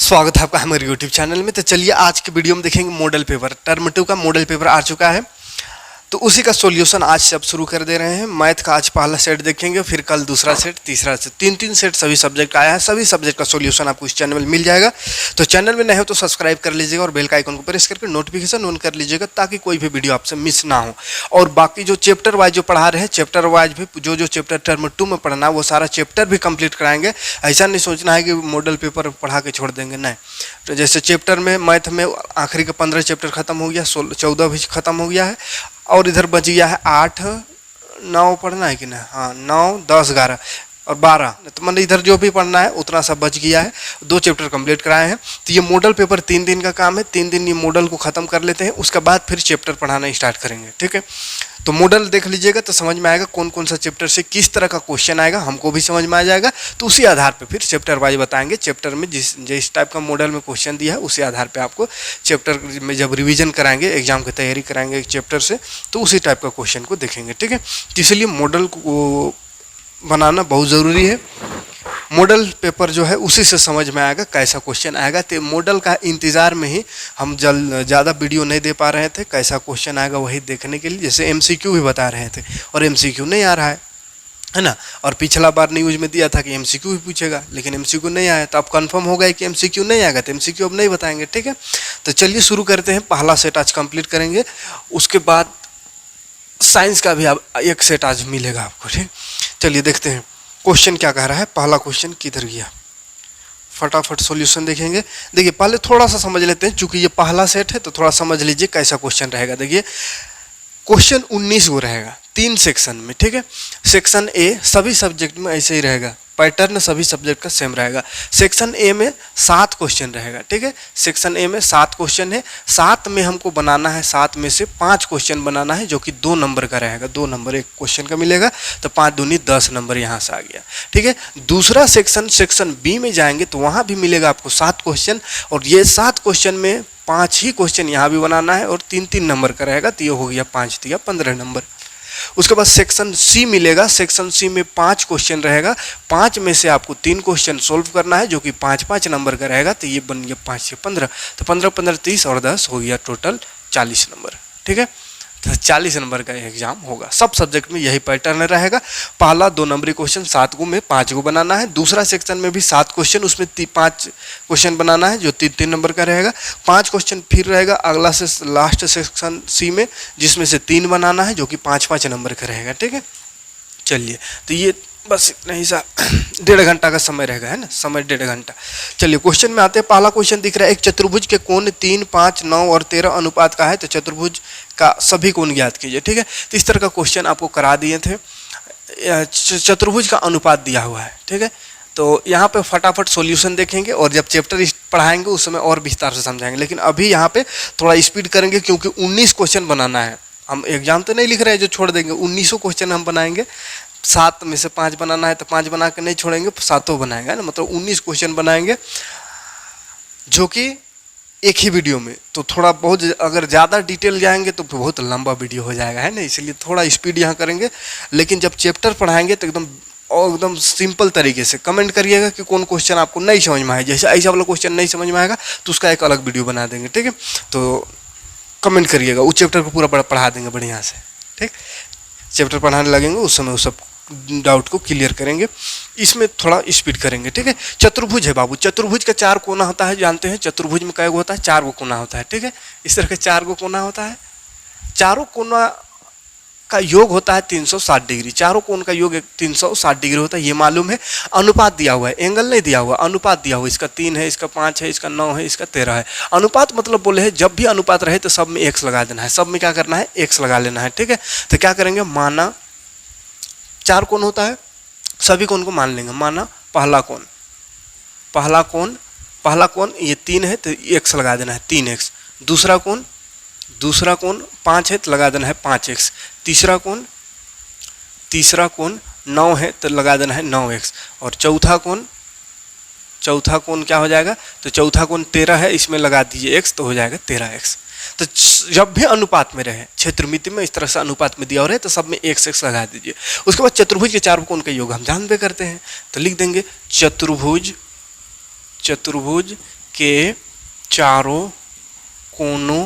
स्वागत है आपका हमारे यूट्यूब चैनल में। तो चलिए आज के वीडियो में देखेंगे मॉडल पेपर। टर्म 2 का मॉडल पेपर आ चुका है, तो उसी का सॉल्यूशन आज से अब शुरू कर दे रहे हैं। मैथ का आज पहला सेट देखेंगे, फिर कल दूसरा सेट, तीसरा सेट, तीन सेट सभी सब्जेक्ट का आया है। सभी सब्जेक्ट का सॉल्यूशन आपको इस चैनल में मिल जाएगा। तो चैनल में नए हो तो सब्सक्राइब कर लीजिएगा और बेल का आइकन को प्रेस करके नोटिफिकेशन ऑन कर लीजिएगा ताकि कोई भी वीडियो आपसे मिस ना हो। और बाकी जो चैप्टर वाइज जो पढ़ा रहे हैं, चैप्टर वाइज भी जो चैप्टर टर्म 2 में पढ़ना है वो सारा चैप्टर भी कंप्लीट कराएंगे। ऐसा नहीं सोचना है कि मॉडल पेपर पढ़ा के छोड़ देंगे, नहीं। तो जैसे चैप्टर में मैथ में आखिरी का 15 चैप्टर खत्म हो गया, 14 भी खत्म हो गया है, और इधर बच गया है 8 9 पढ़ना है कि ना, हाँ 9 10 11 और 12, तो मतलब इधर जो भी पढ़ना है उतना सब बच गया है। 2 चैप्टर कंप्लीट कराए हैं। तो ये मॉडल पेपर 3 दिन का काम है। 3 दिन ये मॉडल को ख़त्म कर लेते हैं, उसके बाद फिर चैप्टर पढ़ाना स्टार्ट करेंगे, ठीक है। तो मॉडल देख लीजिएगा तो समझ में आएगा कौन कौन सा चैप्टर से किस तरह का क्वेश्चन आएगा, हमको भी समझ में आ जाएगा। तो उसी आधार पे फिर चैप्टर वाइज बताएंगे। चैप्टर में जिस टाइप का मॉडल में क्वेश्चन दिया है उसी आधार पे आपको चैप्टर में जब रिवीजन कराएंगे, एग्जाम की तैयारी कराएंगे एक चैप्टर से, तो उसी टाइप का क्वेश्चन को देखेंगे, ठीक है। तो इसलिए मॉडल को बनाना बहुत ज़रूरी है। मॉडल पेपर जो है उसी से समझ में आएगा कैसा क्वेश्चन आएगा। तो मॉडल का इंतज़ार में ही हम ज़्यादा वीडियो नहीं दे पा रहे थे, कैसा क्वेश्चन आएगा वही देखने के लिए। जैसे MCQ भी बता रहे थे और MCQ नहीं आ रहा है ना। और पिछला बार न्यूज़ में दिया था कि MCQ भी पूछेगा, लेकिन MCQ नहीं आया। तो अब कंफर्म हो गया कि MCQ नहीं आएगा, तो MCQ अब नहीं बताएंगे, ठीक है। तो चलिए शुरू करते हैं। पहला सेट आज कंप्लीट करेंगे, उसके बाद साइंस का भी अब एक सेट आज मिलेगा आपको, ठीक। चलिए देखते हैं क्वेश्चन क्या कह रहा है। पहला क्वेश्चन किधर गया, फटाफट सॉल्यूशन देखेंगे। देखिए पहले थोड़ा सा समझ लेते हैं, चूंकि ये पहला सेट है तो थोड़ा समझ लीजिए कैसा क्वेश्चन रहेगा। देखिए क्वेश्चन 19 गो रहेगा 3 सेक्शन में, ठीक है। सेक्शन ए सभी सब्जेक्ट में ऐसे ही रहेगा, पैटर्न सभी सब्जेक्ट का सेम रहेगा। सेक्शन ए में 7 क्वेश्चन रहेगा, ठीक है। सेक्शन ए में 7 क्वेश्चन है। 7 में हमको बनाना है, 7 में से 5 क्वेश्चन बनाना है जो कि 2 नंबर का रहेगा। 2 नंबर एक क्वेश्चन का मिलेगा, तो 5 दूनी 10 नंबर यहाँ से आ गया, ठीक है। दूसरा सेक्शन बी में जाएंगे तो वहाँ भी मिलेगा आपको 7 क्वेश्चन, और ये 7 क्वेश्चन में 5 ही क्वेश्चन यहाँ भी बनाना है और 3-3 नंबर का रहेगा। तो ये हो गया 5 दिया 15 नंबर। उसके बाद सेक्शन सी मिलेगा। सेक्शन सी में 5 क्वेश्चन रहेगा। 5 में से आपको 3 क्वेश्चन सोल्व करना है जो कि 5-5 नंबर का रहेगा। तो ये बन गया 5 से 15, तो 15-15 30 और 10 हो गया टोटल 40 नंबर, ठीक है। तो 40 नंबर का एग्जाम होगा। सब सब्जेक्ट में यही पैटर्न रहेगा। पहला 2 नंबरी क्वेश्चन 7 गो में 5 गो बनाना है। दूसरा सेक्शन में भी 7 क्वेश्चन, उसमें 5 क्वेश्चन बनाना है जो 3-3 नंबर का रहेगा। 5 क्वेश्चन फिर रहेगा अगला से लास्ट सेक्शन सी में, जिसमें से 3 बनाना है जो कि 5-5 नंबर का रहेगा, ठीक है। चलिए तो ये बस इतना ही सा 1.5 घंटा का समय रहेगा, है ना, समय 1.5 घंटा। चलिए क्वेश्चन में आते हैं। पहला क्वेश्चन दिख रहा है, एक चतुर्भुज के कोण 3, 5, 9 और 13 अनुपात का है, तो चतुर्भुज का सभी कोण ज्ञात कीजिए, ठीक है। तो इस तरह का क्वेश्चन आपको करा दिए थे। चतुर्भुज का अनुपात दिया हुआ है, ठीक है। तो यहाँ पे फटाफट सॉल्यूशन देखेंगे और जब चैप्टर पढ़ाएंगे उस समय और विस्तार से समझाएंगे। लेकिन अभी यहाँ पे थोड़ा स्पीड करेंगे क्योंकि 19 क्वेश्चन बनाना है। हम एग्जाम तो नहीं लिख रहे हैं जो छोड़ देंगे, 19 क्वेश्चन हम बनाएंगे। 7 में से 5 बनाना है तो 5 बना के नहीं छोड़ेंगे, 7 बनाएंगे ना, मतलब 19 क्वेश्चन बनाएंगे जो कि एक ही वीडियो में। तो थोड़ा बहुत अगर ज़्यादा डिटेल जाएंगे तो बहुत लंबा वीडियो हो जाएगा, है ना, इसलिए थोड़ा स्पीड यहाँ करेंगे। लेकिन जब चैप्टर पढ़ाएंगे तो एकदम सिंपल तरीके से कमेंट करिएगा कि कौन क्वेश्चन आपको नहीं समझ में आए। जैसे ऐसा वाला क्वेश्चन नहीं समझ में आएगा तो उसका एक अलग वीडियो बना देंगे, ठीक है। तो कमेंट करिएगा, उस चैप्टर को पूरा पढ़ा देंगे बढ़िया से, ठीक। चैप्टर पढ़ाने लगेंगे उस समय वो सब डाउट को क्लियर करेंगे। इसमें थोड़ा स्पीड करेंगे, ठीक है। चतुर्भुज है बाबू, चतुर्भुज का 4 कोना होता है, जानते हैं। चतुर्भुज में क्या होता है, 4 गो कोना होता है, ठीक है। इस तरह के 4 गो कोना होता है। चारों कोना का योग होता है 360 डिग्री। चारों कोण का योग 360 डिग्री होता है, ये मालूम है। अनुपात दिया हुआ है, एंगल नहीं दिया हुआ, अनुपात दिया हुआ। इसका 3 है, इसका 5 है, इसका 9 है, इसका 13 है। अनुपात मतलब बोले है जब भी अनुपात रहे तो सब में x लगा देना है, सब में क्या करना है, x लगा लेना है, ठीक है। तो क्या करेंगे, माना 4 कोण होता है, सभी कोण को मान लेंगे। माना पहला कोण ये 3 है तो x लगा देना है 3x। दूसरा कोण 5 है तो लगा देना है 5x। तीसरा कोण 9 है तो लगा देना है 9x। और चौथा कोण क्या हो जाएगा, तो चौथा कोण 13 है, इसमें लगा दीजिए x तो हो जाएगा 13x। तो जब भी अनुपात में रहे, क्षेत्रमिति में इस तरह से अनुपात में दिया हो रहे तो सब में x लगा दीजिए। उसके बाद चतुर्भुज के 4 कोण का योग हम जानबे करते हैं, तो लिख देंगे चतुर्भुज के चारों कोनों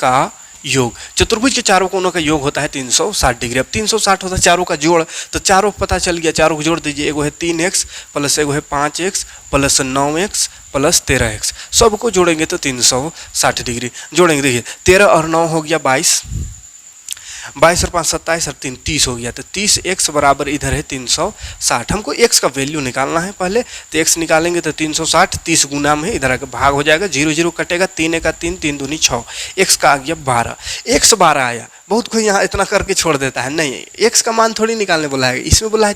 का योग। चतुर्भुज के चारों कोनों का योग होता है 360 डिग्री। अब 360 होता है चारों का जोड़, तो चारों पता चल गया, चारों को जोड़ दीजिए। एगो है 3x प्लस एगो है 5x plus 9x plus 13x, सबको जोड़ेंगे तो 360 डिग्री जोड़ेंगे। देखिए 13 और 9 हो गया 22, 22 और 5 27 और 3 30 हो गया। तो 30x बराबर इधर है 360। हमको x का वैल्यू निकालना है पहले, तो x निकालेंगे तो 360 30 गुना में इधर आके भाग हो जाएगा, 0 0 कटेगा, 3 का 3, 3 दूनी 6, x का आ गया 12। x 12 आया। बहुत कोई यहाँ इतना करके छोड़ देता है, नहीं x का मान थोड़ी निकालने बोला है, इसमें बोला है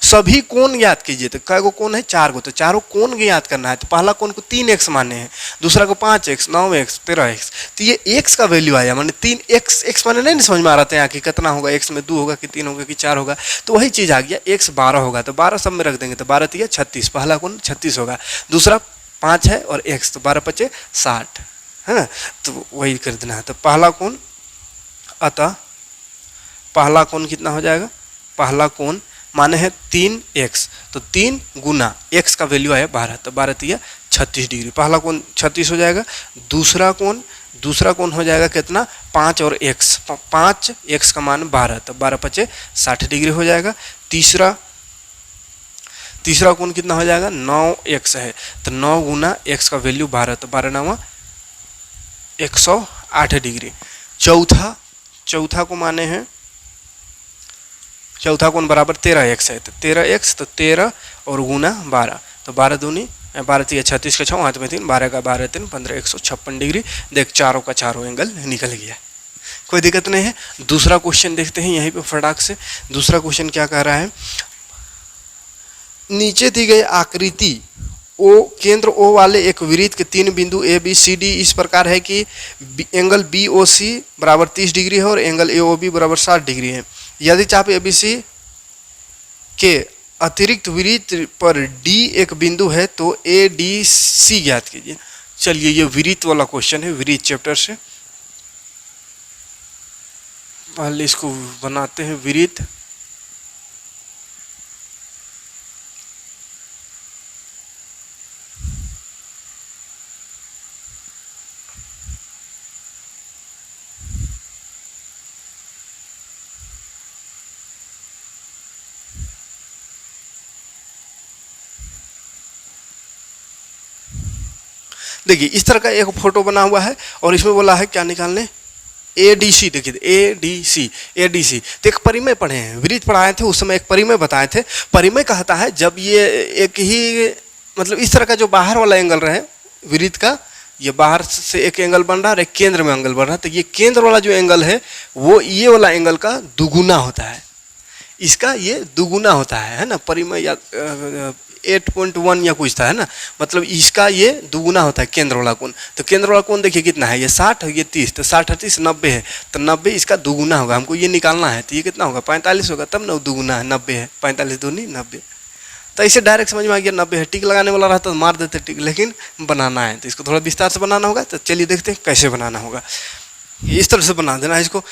सभी कोण ज्ञात कीजिए। तो कै गो कोण है? 4 गो, तो चारों कोण ज्ञात करना है। तो पहला कोण को 3x माने हैं, दूसरा को 5x, 9x, 13x। तो ये x का वैल्यू आया, माने 3x। x माने नहीं समझ में आ रहा था यहाँ कि कितना होगा, x में 2 होगा कि 3 होगा कि 4 होगा, तो वही चीज़ आ गया, x 12 होगा। तो 12 सब में रख देंगे, तो 12 3 36, पहला कोण 36 होगा, दूसरा 5 है और x, तो 12 5 60 है ना, तो वही कर देना है। तो पहला कोण, अतः पहला कोण कितना हो जाएगा? पहला कोण माने है 3x, तो 3 गुना x का वैल्यू आया 12, तो 12 3 36 डिग्री, पहला कोण 36 हो जाएगा। दूसरा कोण हो जाएगा कितना? 5 और x, 5 x का मान 12, तो 12 5 60 डिग्री हो जाएगा। तीसरा कोण कितना हो जाएगा? 9x है, तो 9 गुना x का वैल्यू 12, तो 12 9 108 डिग्री। चौथा को माने हैं, चौथा कोण बराबर 13x है, तो 13x, तो 13 और गुना 12, तो 12 दूनी 12 3 36 का 6 हाथ में 3, 12 का 12 3 15 156 डिग्री। देख चारों का चारों एंगल निकल गया, कोई दिक्कत नहीं है। दूसरा क्वेश्चन देखते हैं यहीं पे फटाक से। दूसरा क्वेश्चन क्या कह रहा है? नीचे दी गई आकृति ओ केंद्र O वाले एक वृत्त के 3 बिंदु A B C D इस प्रकार है कि एंगल BOC बराबर 30 डिग्री है और एंगल AOB बराबर 60 डिग्री है। यदि चाप ABC के अतिरिक्त वृत्त पर D एक बिंदु है तो ADC ज्ञात कीजिए। चलिए ये वृत्त वाला क्वेश्चन है, वृत्त चैप्टर से। पहले इसको बनाते हैं वृत्त। देखिए इस तरह का एक फोटो बना हुआ है और इसमें बोला है क्या निकालने? ADC। देखिए ADC तो एक परिमेय पढ़े हैं, वृत्त पढ़ाए थे उस समय, एक परिमेय बताए थे। परिमेय कहता है जब ये एक ही मतलब इस तरह का जो बाहर वाला एंगल रहे वृत्त का, ये बाहर से एक एंगल बन रहा है और एक केंद्र में एंगल बन रहा है, तो ये केंद्र वाला जो एंगल है वो ये वाला एंगल का दुगुना होता है, इसका ये दुगुना होता है ना। परिमेय या 8.1 या कुछ था, है ना, मतलब इसका ये दुगुना होता है केंद्र वाला कोण। तो केंद्र वाला कोण देखिए कितना है, ये 60 ये 30, तो 60 30 90 है, तो 90 इसका दुगुना होगा, हमको ये निकालना है। तो ये कितना होगा? 45 होगा, तब ना दुगुना है, 90 है, 45 दूनी 90। तो इसे डायरेक्ट समझ में आ गया 90 है। टिक लगाने वाला रहता तो मार देते टिक, लेकिन बनाना है तो इसको थोड़ा विस्तार से बनाना होगा। तो चलिए देखते हैं कैसे बनाना होगा। इस तरह से बना देना है इसको।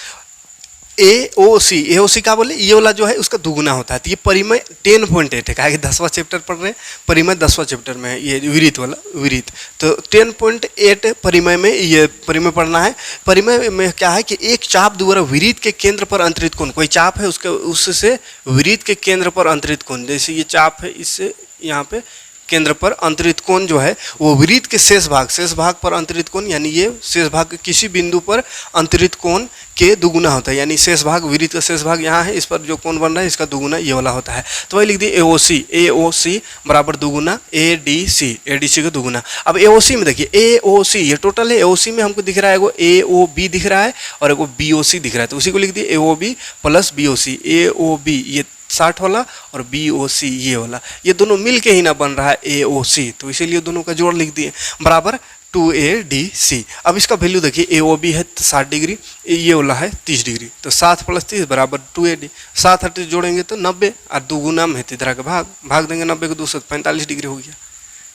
AOC क्या बोले? ये वाला जो है उसका दुगुना होता है। तो ये परिमेय 10.8 है, कहा कि 10वां चैप्टर पढ़ रहे हैं, परिमेय 10वां चैप्टर में है, ये वृत्त वाला वृत्त। तो 10.8 परिमेय में ये परिमेय पढ़ना है। परिमेय में क्या है कि एक चाप द्वारा वृत्त के केंद्र पर अंतरित कोण, कोई चाप है उसके उससे वृत्त के केंद्र पर अंतरित कोण, जैसे ये चाप है इससे यहाँ पे केंद्र पर अंतरित कोण जो है वो वृत्त के शेष भाग पर अंतरित कोण, यानी ये शेष भाग के किसी बिंदु पर अंतरित कोण के दुगुना होता है। यानी शेष भाग, वृत्त का शेष भाग यहाँ है, इस पर जो कोण बन रहा है इसका दुगुना ये वाला होता है। तो वही लिख दिए AOC बराबर दुगुना ADC का दुगुना। अब AOC में देखिए AOC ये टोटल है, AOC में हमको दिख रहा है एगो AOB दिख रहा है और एगो BOC दिख रहा है, तो उसी को लिख दिए AOB प्लस BOC। AOB ये 60 वाला और BOC ये वाला, ये दोनों मिल के ही ना बन रहा है AOC, तो इसीलिए दोनों का जोड़ लिख दिए बराबर 2ADC। अब इसका वैल्यू देखिए, AOB है 60 डिग्री, ये वाला है 30 डिग्री, तो 7 प्लस 30 बराबर 2AD। 7 30 जोड़ेंगे तो 90 और दुगुना में है तो इधर का भाग देंगे 90 को 2 से 45 डिग्री हो गया।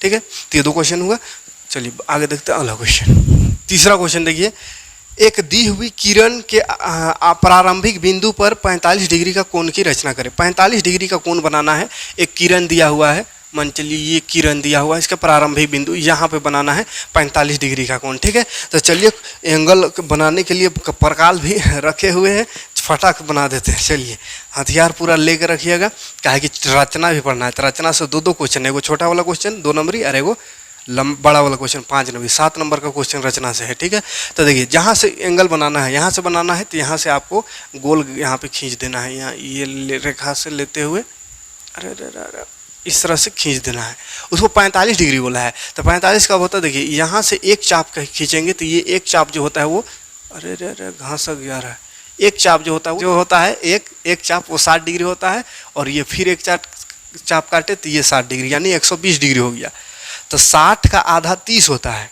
ठीक है, तो ये 2 क्वेश्चन हुआ। चलिए आगे देखते हैं अगला क्वेश्चन। तीसरा क्वेश्चन देखिए, एक दी हुई किरण के प्रारंभिक बिंदु पर 45 डिग्री का कोण की रचना करें। 45 डिग्री का कोण बनाना है। एक किरण दिया हुआ है, मान चलिए ये किरण दिया हुआ है, इसका प्रारंभिक बिंदु यहाँ पे बनाना है 45 डिग्री का कोण, ठीक है। तो चलिए एंगल बनाने के लिए प्रकाल भी रखे हुए हैं, फटाक बना देते हैं। चलिए हथियार पूरा लेकर रखिएगा, काहे कि रचना भी पढ़ना है। तो रचना से दो क्वेश्चन, एगो छोटा वाला क्वेश्चन 2 नंबरी और एगो बड़ा वाला क्वेश्चन 5 नंबर 7 नंबर का क्वेश्चन रचना से है, ठीक है। तो देखिए जहाँ से एंगल बनाना है, यहाँ से बनाना है, तो यहाँ से आपको गोल यहाँ पे खींच देना है, यहाँ ये रेखा से लेते हुए अरे इस तरह से खींच देना है। उसको 45 डिग्री बोला है। तो 45 कब होता है, देखिए यहाँ से एक चाप खींचेंगे तो ये एक चाप जो होता है वो अरे घास गया रहा है। एक चाप जो होता है एक चाप वो 60 डिग्री होता है, और ये फिर एक चाप काटे तो ये 60 डिग्री, यानी 120 डिग्री हो गया। तो 60 का आधा 30 होता है,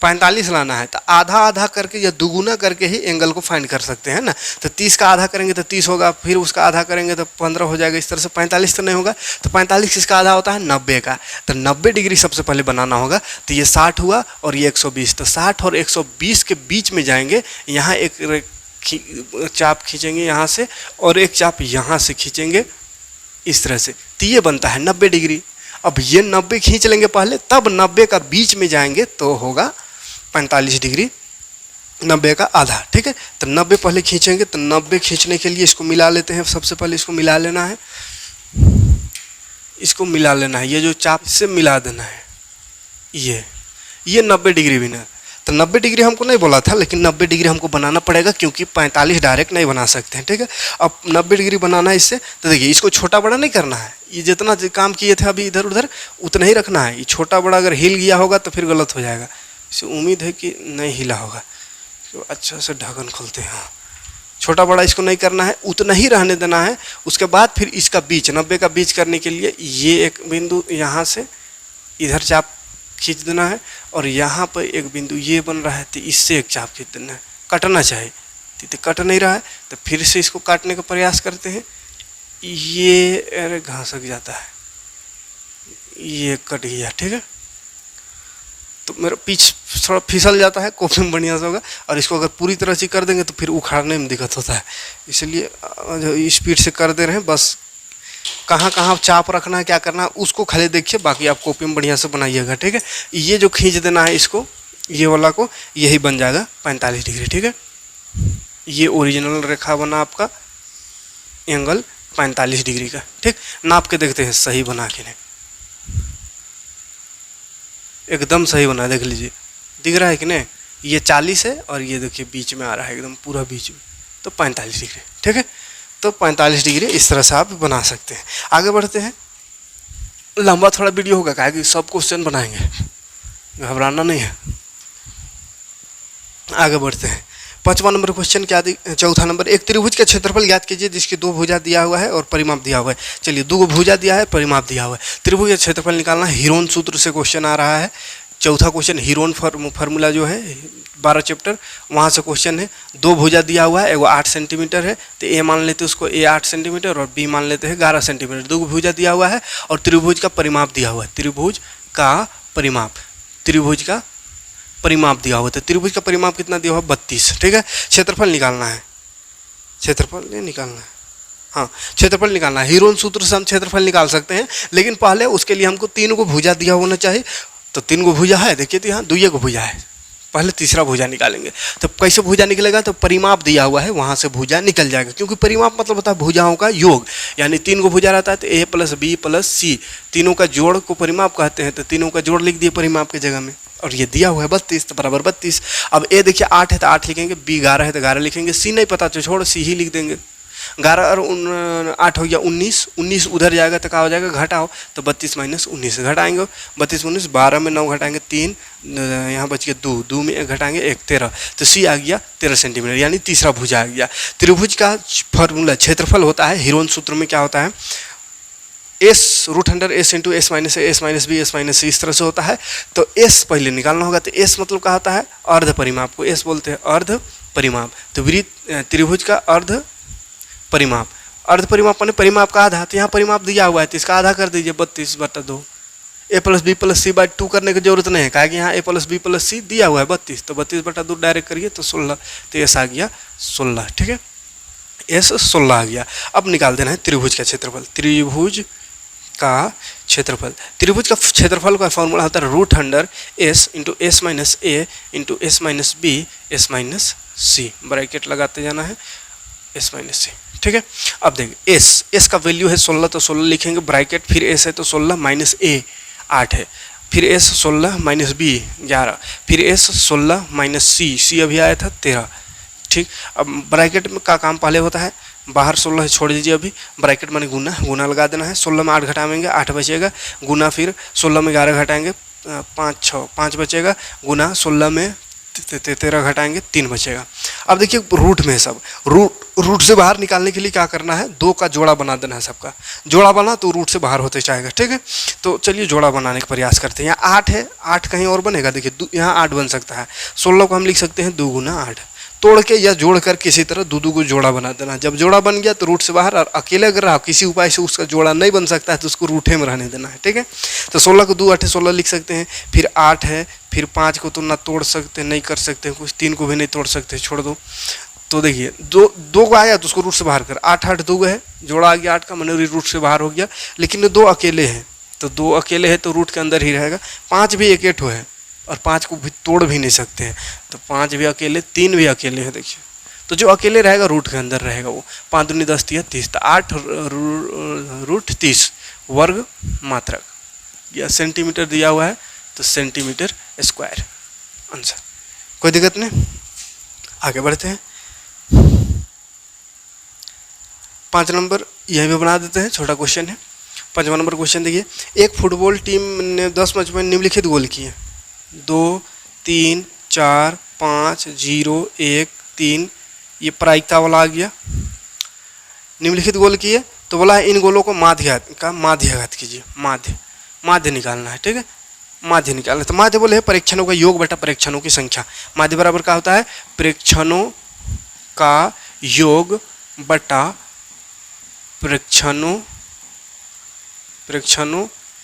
45 लाना है तो आधा आधा करके या दुगुना करके ही एंगल को फाइंड कर सकते हैं ना। तो 30 का आधा करेंगे तो 30 होगा, फिर उसका आधा करेंगे तो 15 हो जाएगा, इस तरह से 45 तो नहीं होगा। तो 45 किसका आधा होता है, 90 का। तो 90 डिग्री सबसे पहले बनाना होगा। तो ये 60 हुआ और ये 120, तो 60 और 120 के बीच में जाएंगे, यहाँ एक चाप खींचेंगे यहाँ से और एक चाप यहाँ से खींचेंगे इस तरह से, तो ये बनता है 90 डिग्री। अब ये 90 खींच लेंगे पहले, तब 90 का बीच में जाएंगे तो होगा 45 डिग्री, 90 का आधा, ठीक है। तो 90 पहले खींचेंगे, तो 90 खींचने के लिए इसको मिला लेते हैं। सबसे पहले इसको मिला लेना है, इसको मिला लेना है, ये जो चाप से मिला देना है, ये 90 डिग्री भी ना। तो 90 डिग्री हमको नहीं बोला था, लेकिन 90 डिग्री हमको बनाना पड़ेगा, क्योंकि 45 डायरेक्ट नहीं बना सकते हैं, ठीक है। अब 90 डिग्री बनाना है इससे। तो देखिए इसको छोटा बड़ा नहीं करना है, ये जितना काम किए थे अभी इधर उधर उतना ही रखना है। ये छोटा बड़ा अगर हिल गया होगा तो फिर गलत हो जाएगा। इसे उम्मीद है कि नहीं हिला होगा, तो अच्छा से ढक्कन खोलते हैं। हाँ, छोटा बड़ा इसको नहीं करना है, उतना ही रहने देना है। उसके बाद फिर इसका बीच 90 का बीच करने के लिए ये एक बिंदु यहाँ से इधर चाप खींच देना है, और यहाँ पर एक बिंदु ये बन रहा है, तो इससे एक चाप खींच देना है। कटना चाहिए, तो कट नहीं रहा है, तो फिर से इसको काटने का प्रयास करते हैं। ये अरे घासक जाता है, ये कट गया, ठीक है। तो मेरा पीछ थोड़ा फिसल जाता है, कॉपी में बढ़िया से होगा। और इसको अगर पूरी तरह से कर देंगे तो फिर उखाड़ने में दिक्कत होता है, इसलिए स्पीड से कर दे रहे हैं। बस कहाँ कहाँ चाप रखना है, क्या करना है उसको खाली देखिए, बाकी आप कॉपी में बढ़िया से बनाइएगा, ठीक है। ये जो खींच देना है इसको, ये वाला को, यही बन जाएगा 45 डिग्री, ठीक है। ये ओरिजिनल रेखा बना आपका एंगल 45 डिग्री का, ठीक। नाप के देखते हैं सही बना के नहीं, एकदम सही बना, देख लीजिए दिख रहा है कि नहीं। ये 40 है और ये देखिए बीच में आ रहा है, एकदम पूरा बीच में, तो 45 डिग्री, ठीक है। तो 45 डिग्री इस तरह से आप बना सकते हैं। आगे बढ़ते हैं, लंबा थोड़ा वीडियो होगा, क्या कि सब क्वेश्चन बनाएंगे, घबराना नहीं है। आगे बढ़ते हैं, 5वां नंबर क्वेश्चन क्या, 4था नंबर, एक त्रिभुज का क्षेत्रफल ज्ञात कीजिए जिसकी 2 भुजा दिया हुआ है और परिमाप दिया हुआ है। चलिए 2 भुजा दिया है, परिमाप दिया हुआ है, त्रिभुज का क्षेत्रफल निकालना। हीरोन सूत्र से क्वेश्चन आ रहा है। चौथा क्वेश्चन हीरोन फार्मूला जो है 12 चैप्टर, वहाँ से क्वेश्चन है। 2 भुजा दिया हुआ है, एगो 8 सेंटीमीटर है, तो ए मान लेते हैं उसको, ए 8 सेंटीमीटर और बी मान लेते हैं 11 सेंटीमीटर। 2 भुजा दिया हुआ है और त्रिभुज का परिमाप दिया हुआ है। त्रिभुज का परिमाप दिया हुआ है। त्रिभुज का परिमाप कितना दिया हुआ है, 32, ठीक है। क्षेत्रफल निकालना है, क्षेत्रफल नहीं निकालना है, हाँ क्षेत्रफल निकालना है। हीरोन सूत्र से हम क्षेत्रफल निकाल सकते हैं, लेकिन पहले उसके लिए हमको 3 को भुजा दिया होना चाहिए। तो 3 को भुजा है, देखिए तो यहाँ 2 को भुजा है, पहले तीसरा भुजा निकालेंगे। तो कैसे भुजा निकलेगा, तो परिमाप दिया हुआ है, वहाँ से भुजा निकल जाएगा, क्योंकि परिमाप मतलब होता है भुजाओं का योग। यानी 3 को भुजा रहता है तो ए प्लस बी प्लस सी, तीनों का जोड़ को परिमाप कहते हैं। तो तीनों का जोड़ लिख दिए परिमाप की जगह में, और ये दिया हुआ है 32, तो बराबर 32। अब ए देखिए 8 है तो 8 लिखेंगे, बी 11 है तो 11 लिखेंगे, सी नहीं पता तो छोड़ सी ही लिख देंगे। 11 और 8 हो गया 19, 19 उधर जाएगा तो क्या हो जाएगा, घटाओ, तो 32 माइनस 19 घटाएंगे, 32 19, 12 में 9 घटाएंगे 3, यहाँ बच गया 2, 2 में 1 घटाएंगे 1, 13, तो सी आ गया 13 सेंटीमीटर, यानी तीसरा भुजा आ गया। त्रिभुज का फॉर्मूला क्षेत्रफल होता है, हीरोन सूत्र में क्या होता है, S √under S into S minus A S minus B S minus C, इस तरह से होता है। तो एस पहले निकालना होगा। तो एस मतलब क्या होता है, अर्ध परिमाप को एस बोलते हैं, अर्ध परिमाप। तो त्रिभुज का अर्ध परिमाप, अर्ध परिमाप माने परिमाप का आधा। तो यहाँ परिमाप दिया हुआ है तो इसका आधा कर दीजिए, 32/2। A plus B plus C by 2 करने की जरूरत नहीं है, कहा कि यहाँ A plus B plus C दिया हुआ है 32, तो 32/2 डायरेक्ट करिए तो 16, तो एस आ गया 16, ठीक है, एस 16 आ गया। अब निकाल देना है त्रिभुज का क्षेत्रफल। त्रिभुज का क्षेत्रफल। त्रिभुज का क्षेत्रफल का फॉर्मूला होता है root under S into S minus A into S minus B S minus C, bracket लगाते जाना है एस माइनस सी, ठीक है। अब देखिए एस का वैल्यू है 16, तो 16 लिखेंगे ब्रैकेट, फिर एस है तो 16 माइनस ए 8 है, फिर एस 16 माइनस बी 11, फिर एस 16 माइनस सी अभी आया था 13, ठीक। अब ब्रैकेट में का काम पहले होता है, बाहर 16 है छोड़ दीजिए, अभी ब्रैकेट माने गुना लगा देना है। 16 में 8 घटाएंगे 8 बचेगा, गुना फिर 16 में 11 घटाएंगे 5 बचेगा, गुना 16 में 13 घटाएंगे 3 बचेगा। अब देखिए रूट में सब रूट से बाहर निकालने के लिए क्या करना है, 2 का जोड़ा बना देना है, सबका जोड़ा बना तो रूट से बाहर होते जाएगा, ठीक है। तो चलिए जोड़ा बनाने का प्रयास करते हैं। यहाँ 8 है, 8 कहीं और बनेगा, देखिए यहाँ 8 बन सकता है, 16 को हम लिख सकते हैं 2 गुना 8, तोड़ के या जोड़ कर किसी तरह दो को जोड़ा बना देना। जब जोड़ा बन गया तो रूट से बाहर, और अकेले अगर रहा किसी उपाय से उसका जोड़ा नहीं बन सकता है तो उसको रूठे में रहने देना है, ठीक है। तो 16 को 2 8 16 लिख सकते हैं, फिर 8 है, फिर 5 को तो ना तोड़ सकते नहीं कर सकते कुछ, 3 को भी नहीं तोड़ सकते, छोड़ दो। तो देखिए दो को आया तो उसको रूट से बाहर कर, 8 8 2 है, जोड़ा आ गया 8 का, मनोरी रूट से बाहर हो गया। लेकिन 2 अकेले हैं, तो 2 अकेले है तो रूट के अंदर ही रहेगा। 5 भी एक ठो है और 5 को भी तोड़ भी नहीं सकते हैं, तो 5 भी अकेले, 3 भी अकेले हैं, देखिए। तो जो अकेले रहेगा रूट के अंदर रहेगा, वो 5 दूनी 10 3 30, तो 8 रूट 30 वर्ग मात्रक, या सेंटीमीटर दिया हुआ है तो सेंटीमीटर स्क्वायर आंसर। कोई दिक्कत नहीं, आगे बढ़ते हैं। 5 नंबर यह भी बना देते हैं, छोटा क्वेश्चन है। 5वां नंबर क्वेश्चन देखिए, एक फुटबॉल टीम ने 10 मैच में निम्नलिखित गोल किए, 2 3 4 5 0 1 3, ये प्रायिकता वाला आ गया। निम्नलिखित गोल किए तो बोला है इन गोलों को माध्यघात कीजिए, माध्य निकालना है, ठीक है। माध्य निकालना, तो माध्य बोले है परीक्षणों का योग बटा परीक्षणों की संख्या। माध्य बराबर क्या होता है, परीक्षणों का योग बटा परीक्षणों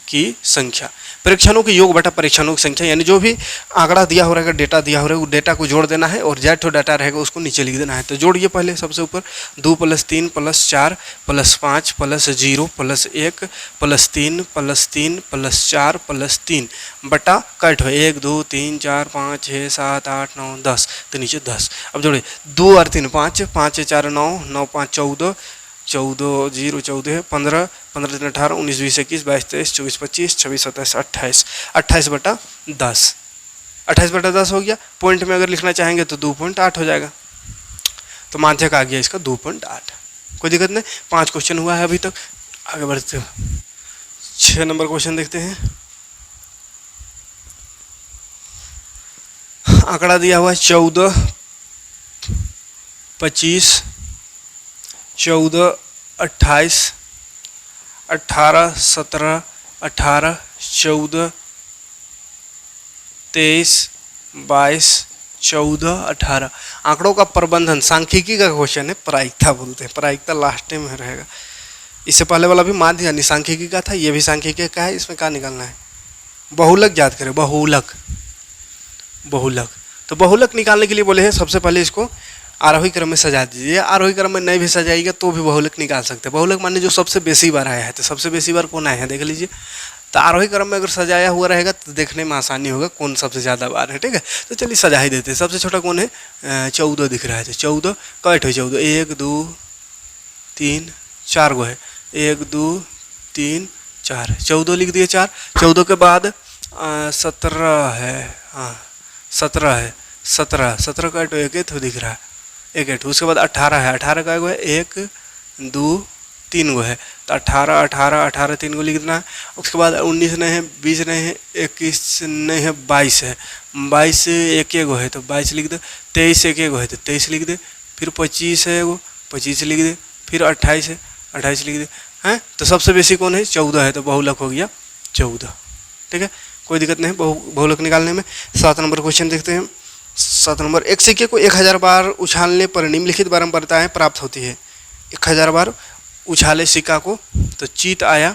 की संख्या। परीक्षणों के योग बटा परीक्षणों की संख्या, यानी जो भी आंकड़ा दिया हो रहेगा, डेटा दिया हो रहेगा, वो डेटा को जोड़ देना है और जैठो डाटा रहेगा उसको नीचे लिख देना है। तो जोड़िए पहले सबसे ऊपर, 2 + 3 + 4 + 5 + 0 + 1 + 3 + 3 + 4 + 3 बटा कट हो 1 2 3 4 5 6 7 8 9 10, तो नीचे 10। अब जोड़िए 2 और 3 5, 5 4 9, 9 5 14, 14 0 14 15 15 3 18 19 20 21 22 23 24 25 26 27 28, 28 बटा 10, 28 बटा 10 हो गया। पॉइंट में अगर लिखना चाहेंगे तो 2.8 हो जाएगा, तो माध्यक आ गया इसका 2.8। कोई दिक्कत नहीं, 5 क्वेश्चन हुआ है अभी तक, आगे बढ़ते हैं। 6 नंबर क्वेश्चन देखते हैं। आंकड़ा दिया हुआ है 14 25 14 28 18 17 18 14 23 22 14 18। आंकड़ों का प्रबंधन सांख्यिकी का क्वेश्चन है, प्रायिकता बोलते हैं, प्रायिकता लास्ट में रहेगा। इससे पहले वाला भी माध्य यानी सांख्यिकी का था, ये भी सांख्यिकी का है। इसमें क्या निकालना है, बहुलक याद करें, बहुलक। तो बहुलक निकालने के लिए बोले हैं सबसे पहले इसको आरोही क्रम में सजा दीजिए। आरोही क्रम में नहीं भी सजाएगा तो भी बहुलक निकाल सकते हैं। बहुलक माने जो सबसे बेसी बार आया है, तो सबसे बेसी बार कौन आया है देख लीजिए। तो आरोही क्रम में अगर सजाया हुआ रहेगा तो देखने में आसानी होगा कौन सबसे ज़्यादा बार है, ठीक है। तो चलिए सजा ही देते हैं। सबसे छोटा कौन है, 14 दिख रहा है, तो 14 कट हो 14, 1 2 3 4 गो है, 1 2 3 4, 14 लिख दिए 4। 14 के बाद 17 है, हाँ 17 है, 17 का तो 1 तो दिख रहा है, 1 उसके बाद 18 है, 18 का गो है 1 2 3 गो है, तो 18 18 18 3 गो लिख देना है। उसके बाद 19 नहीं है, 20 नहीं है, 21 नहीं है, 22 है, 22 1 गो है तो 22 लिख दे, 23 1 गो है तो 23 लिख दे, फिर 25 है एगो 25 लिख दे, फिर 28 है 28 लिख दे हैं। तो सबसे बेसी कौन है, 14 है, तो बहुलक हो गया 14, ठीक है। कोई दिक्कत नहीं बहुलक निकालने में। 7 नंबर क्वेश्चन देखते हैं। 7 नंबर, एक सिक्के को 1000 बार उछालने पर निम्नलिखित बारंबारताएं प्राप्त होती है। 1000 बार उछाले सिक्का को तो चीत आया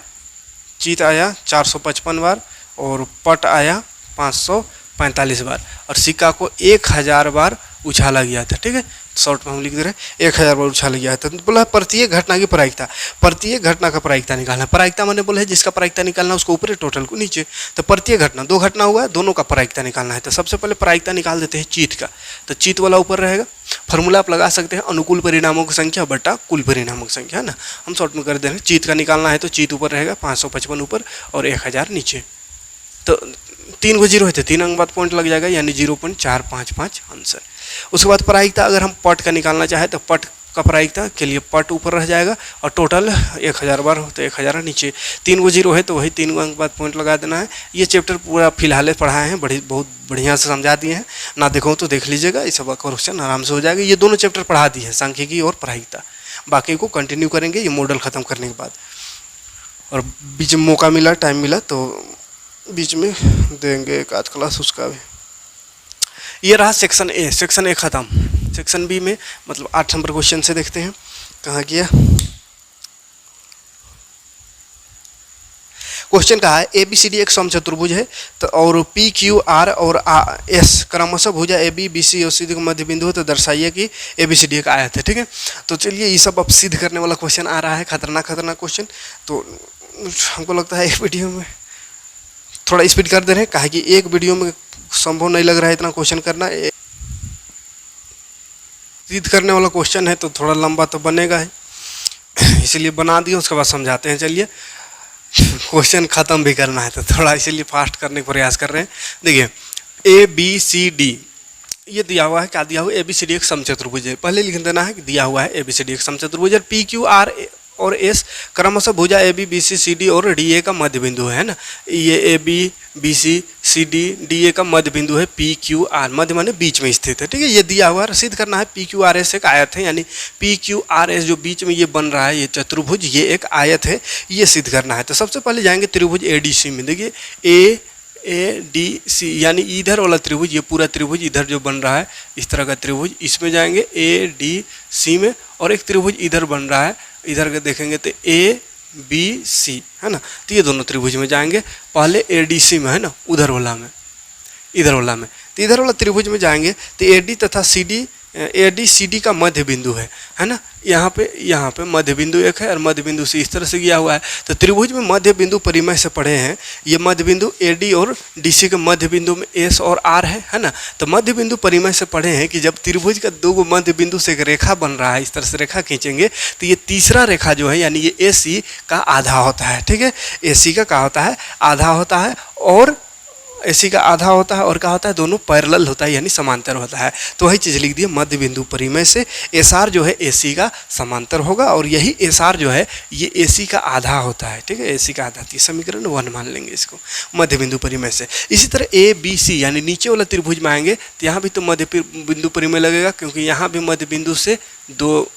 455 बार और पट आया 545 बार, और सिक्का को 1000 बार उछाला गया था, ठीक है। शॉर्ट में हम लिख दे रहे हैं 1000 बार उछाल गया है। तो बोला प्रत्येक घटना की प्रायिकता, प्रत्येक घटना का प्रायिकता निकालना। प्रायिकता मैंने बोला है जिसका प्रायिकता निकालना उसको ऊपर, टोटल को नीचे। तो प्रत्येक घटना, 2 घटना हुआ है, दोनों का प्रायिकता निकालना है। तो सबसे पहले प्रायिकता निकाल देते हैं चीत का। तो चीत वाला ऊपर रहेगा। फॉर्मूला आप लगा सकते हैं अनुकूल परिणामों की संख्या बटा कुल परिणामों की संख्या, है ना। हम शॉर्ट में कर दे रहे हैं। चीत का निकालना है तो चीत ऊपर रहेगा, 555 ऊपर और 1000 नीचे। तो 3 को 0 है तो 3 अंक बाद पॉइंट लग जाएगा, यानी 0.455 आंसर। उसके बाद प्रायिकता अगर हम पट का निकालना चाहे तो पट का प्रायिकता के लिए पट ऊपर रह जाएगा और टोटल 1000 बार हो तो 1000 नीचे। 3 को 0 है तो वही 3 अंक बाद पॉइंट लगा देना है। ये चैप्टर पूरा फिलहाल पढ़ाए हैं, बहुत बढ़िया से समझा दिए हैं। ना देखो तो देख लीजिएगा, इस सब क्वेश्चन आराम से हो जाएगा। ये दोनों चैप्टर पढ़ा दिए हैं, सांख्यिकी और प्रायिकता। बाकी को कंटिन्यू करेंगे ये मॉडल ख़त्म करने के बाद। और बीच में मौका मिला, टाइम मिला तो बीच में देंगे एक आध क्लास उसका भी। ये रहा सेक्शन ए। सेक्शन ए ख़त्म। सेक्शन बी में मतलब 8 नंबर क्वेश्चन से देखते हैं कहाँ किया। क्वेश्चन कहा है ABCD एक समचतुर्भुज है तो और PQR और S क्रमशः भुजा AB BC और CD का मध्य बिंदु है, तो दर्शाइए कि ABCD एक आयत है। ठीक है, तो चलिए ये सब अब सिद्ध करने वाला क्वेश्चन आ रहा है, खतरनाक क्वेश्चन। तो हमको लगता है एक वीडियो में थोड़ा स्पीड कर दे रहे हैं, कहा कि एक वीडियो में संभव नहीं लग रहा है इतना क्वेश्चन करना। सिद्ध करने वाला क्वेश्चन है तो थोड़ा लंबा तो बनेगा ही, इसीलिए बना दिया। उसके बाद समझाते हैं। चलिए क्वेश्चन ख़त्म भी करना है तो थोड़ा इसीलिए फास्ट करने का प्रयास कर रहे हैं। देखिए ABCD ये दिया हुआ है, क्या दिया हुआ है, ABCD एक समचतुर्भुज है। पहले लिख देना है कि दिया हुआ है ABCD एक समचतुर्भुज है। PQR और S क्रमशः भुजा AB BC CD और DA का मध्य बिंदु है ना। ये AB BC CD DA का मध्य बिंदु है PQR, मध्य माने बीच में स्थित है। ठीक है, ये दिया हुआ है, सिद्ध करना है PQRS एक आयत है, यानी PQRS जो बीच में ये बन रहा है ये चतुर्भुज, ये एक आयत है, ये सिद्ध करना है। तो सबसे पहले जाएंगे त्रिभुज ADC में। देखिए ADC यानी इधर वाला त्रिभुज, ये पूरा त्रिभुज इधर जो बन रहा है इस तरह का त्रिभुज, इसमें जाएंगे ADC में। और एक त्रिभुज इधर बन रहा है, इधर के देखेंगे तो ABC है ना। तो ये दोनों त्रिभुज में जाएंगे, पहले ADC में है ना, उधर वाला में, इधर वाला में। तो इधर वाला त्रिभुज में जाएंगे तो AD तथा AD CD का मध्य बिंदु है ना। यहाँ पे मध्य बिंदु एक है और मध्य बिंदु से इस तरह से गया हुआ है। तो त्रिभुज में मध्य बिंदु परिमय से पढ़े हैं, ये मध्य बिंदु AD और DC के मध्य बिंदु में S और R है ना। तो मध्य बिंदु परिमय से पढ़े हैं कि जब त्रिभुज का 2 मध्य बिंदु से एक रेखा बन रहा है, इस तरह से रेखा खींचेंगे तो ये तीसरा रेखा जो है यानी ये AC का आधा होता है। ठीक है, AC का क्या होता है, आधा होता है, और AC का आधा होता है और क्या होता है, दोनों पैरेलल होता है यानी समांतर होता है। तो वही चीज़ लिख दी मध्य बिंदु परिमय से SR जो है AC का समांतर होगा, और यही SR जो है ये AC का आधा होता है। ठीक है, AC का आधा, तो समीकरण 1 मान लेंगे इसको मध्य बिंदु परिमय से। इसी तरह ABC यानी नीचे वाला त्रिभुज में आएंगे तो यहाँ भी तो मध्य बिंदु परिमय लगेगा, क्योंकि यहाँ भी मध्य बिंदु से 2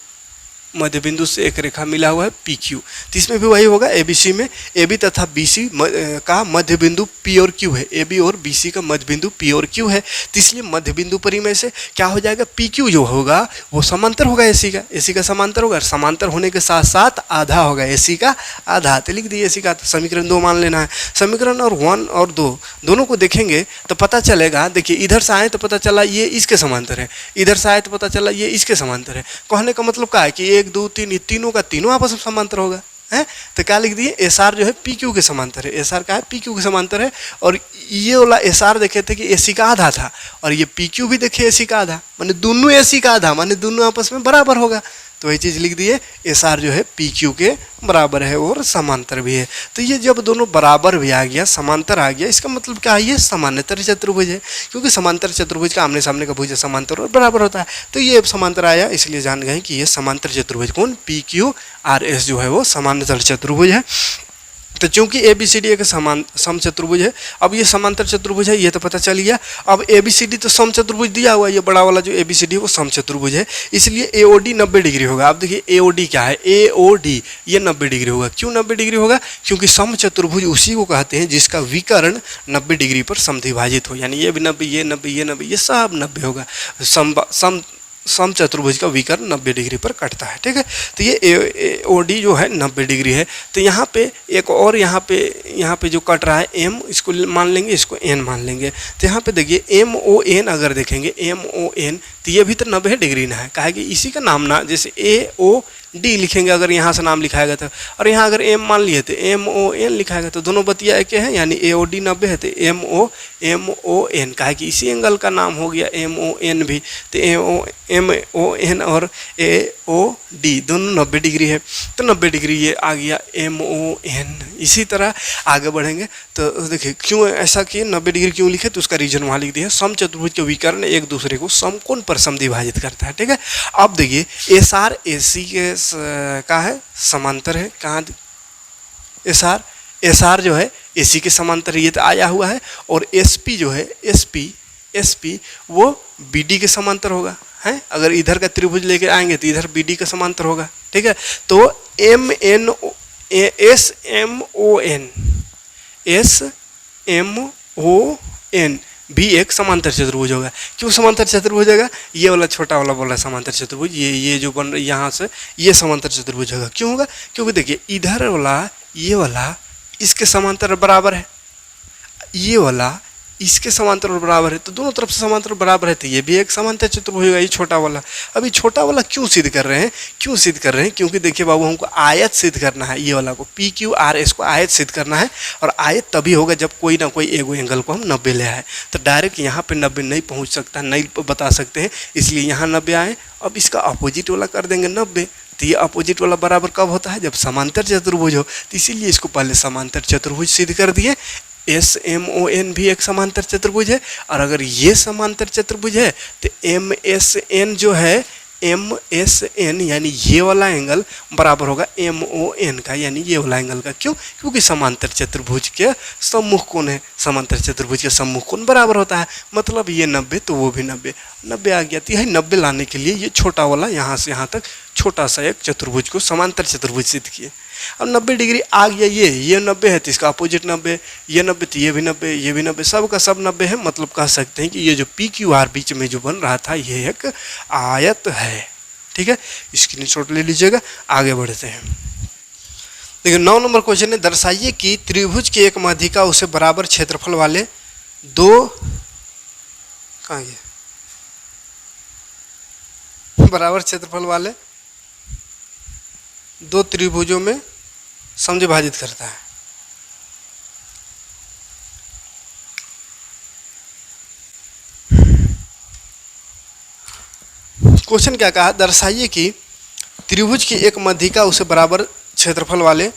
मध्य बिंदु से एक रेखा मिला हुआ है PQ। तो इसमें भी वही होगा, ABC में AB तथा BC का मध्य बिंदु P और Q है, AB और BC का मध्य बिंदु P और Q है। तो इसलिए मध्य बिंदु परिमय से क्या हो जाएगा, PQ जो होगा वो समांतर होगा AC का समांतर होगा, समांतर होने के साथ साथ आधा होगा, AC का आधा। तो लिख दिए AC का, तो समीकरण 2 मान लेना है। समीकरण और 1 और 2 दोनों को देखेंगे तो पता चलेगा। देखिए इधर से आए तो पता चला ये इसके समांतर है, इधर से आए तो पता चला ये इसके समांतर है। कहने का मतलब क्या है कि 1 2 3 तीनों का तीनों आपस में समांतर होगा है। तो क्या लिख दिए, SR जो है PQ के समांतर है, SR का है PQ के समांतर है। और ये वाला SR देखे थे कि AC का आधा था, और ये PQ भी देखे AC का आधा, माने दोनों AC का आधा, माने दोनों आपस में बराबर होगा। तो वही चीज़ लिख दिए, SR जो है PQ के बराबर है और समांतर भी है। तो ये जब दोनों बराबर भी आ गया, समांतर आ गया, इसका मतलब क्या है, ये समांतर चतुर्भुज है, क्योंकि समांतर चतुर्भुज का आमने सामने का भुज समांतर और बराबर होता है। तो ये समांतर आया, इसलिए जान गए कि ये समांतर चतुर्भुज कौन, PQRS जो है वो समांतर चतुर्भुज है। तो चूंकि ABCD एक समचतुर्भुज है, अब ये समांतर चतुर्भुज है, ये तो पता चल गया। अब ABCD तो समचतुर्भुज दिया हुआ है, ये बड़ा वाला जो ABCD है वो समचतुर्भुज है, इसलिए AOD 90 डिग्री होगा। अब देखिए AOD क्या है, AOD ये 90 डिग्री होगा। क्यों 90 डिग्री होगा, क्योंकि समचतुर्भुज उसी को कहते हैं जिसका विकर्ण 90 डिग्री पर समद्विभाजित हो, यानी ये भी 90, ये 90, ये 90, ये सब 90 होगा। समचतुर्भुज का विकर्ण 90 डिग्री पर कटता है। ठीक है, तो ये AOD जो है 90 डिग्री है। तो यहाँ पे एक और यहाँ पे जो कट रहा है M, इसको मान लेंगे, इसको N मान लेंगे। तो यहाँ पे देखिए MON अगर देखेंगे, MON तो ये भी तो 90 डिग्री ना है, कहा कि इसी का नाम ना, जैसे AOD लिखेंगे अगर यहाँ से नाम लिखाएगा तो, और यहाँ अगर M मान लिए तो MON लिखाएगा, तो दोनों बतिया एक है, यानी AOD 90 है तो MON, कहा कि इसी एंगल का नाम हो गया MON भी, तो MON और AOD दोनों 90 डिग्री है, तो 90 डिग्री ये आ गया MON। इसी तरह आगे बढ़ेंगे तो देखिए क्यों ऐसा किए, 90 डिग्री क्यों लिखे, तो उसका रीजन वहाँ लिख दिया, समचतुर्भुज के विकर्ण एक दूसरे को समकोण पर समद्विभाजित करता है। ठीक है, अब देखिए SR AC के का है समांतर है, कहाँ SR जो है AC के समांतर ये तो आया हुआ है, और SP जो है SP वो BD के समांतर होगा है, अगर इधर का त्रिभुज लेके आएंगे तो इधर BD का समांतर होगा। ठीक है, तो SMON भी एक समांतर चतुर्भुज होगा। क्यों समांतर चतुर्भुज होगा, ये वाला छोटा वाला बोला समांतर चतुर्भुज, ये जो बन रहा यहाँ से ये समांतर चतुर्भुज होगा। क्यों होगा, क्योंकि देखिए इधर वाला ये वाला इसके समांतर बराबर है, ये वाला इसके समांतर बराबर है, तो दोनों तरफ से समांतर बराबर है, तो ये भी एक समांतर चतुर्भुज होगा, ये छोटा वाला। अभी छोटा वाला क्यों सिद्ध कर रहे हैं, क्योंकि देखिए बाबू हमको आयत सिद्ध करना है, ये वाला को PQRS को आयत सिद्ध करना है, और आयत तभी होगा जब कोई ना कोई एगो एंगल को हम 90 ले आए। तो डायरेक्ट यहाँ पे 90 नहीं पहुँच सकता, नहीं बता सकते हैं, इसलिए यहाँ 90 आए। अब इसका अपोजिट वाला कर देंगे 90, तो ये अपोजिट वाला बराबर कब होता है, जब समांतर चतुर्भुज हो, तो इसीलिए इसको पहले समांतर चतुर्भुज सिद्ध कर दिए। SMON भी एक समांतर चतुर्भुज है, और अगर ये समांतर चतुर्भुज है तो MSN जो है MSN यानी ये वाला एंगल बराबर होगा MON का, यानी ये वाला एंगल का। क्यों, क्योंकि समांतर चतुर्भुज के सम्मुख कोण है, समांतर चतुर्भुज के सम्मुख कोण बराबर होता है, मतलब ये 90 तो वो भी 90 आ गया। तो यही 90 लाने के लिए ये छोटा वाला यहाँ से यहाँ तक छोटा सा एक चतुर्भुज को समांतर चतुर्भुज सिद्ध किए। अब 90 डिग्री आ गया, ये 90 है तो इसका अपोजिट 90, ये 90 तो ये भी 90, ये भी 90, सब का सब 90 है। मतलब कह सकते हैं कि ये जो PQR बीच में जो बन रहा था ये एक आयत है। ठीक है, स्क्रीनशॉट ले लीजिएगा, आगे बढ़ते हैं। देखिए 9 नंबर क्वेश्चन है, दर्शाइए कि त्रिभुज की एक माध्यिका उसे बराबर क्षेत्रफल वाले बराबर क्षेत्रफल वाले दो त्रिभुजों में समद्विभाजित करता है। क्वेश्चन क्या कहा, दर्शाइए कि त्रिभुज की एक माध्यिका उसे बराबर क्षेत्रफल वाले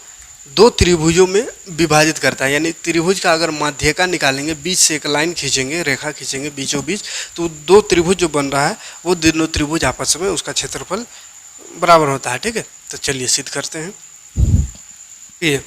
दो त्रिभुजों में विभाजित करता है। यानी त्रिभुज का अगर माध्यिका निकालेंगे, बीच से एक लाइन खींचेंगे, रेखा खींचेंगे बीचों बीच, तो दो त्रिभुज जो बन रहा है वो दोनों त्रिभुज आपस में उसका क्षेत्रफल बराबर होता है। ठीक है, तो चलिए सिद्ध करते हैं। ये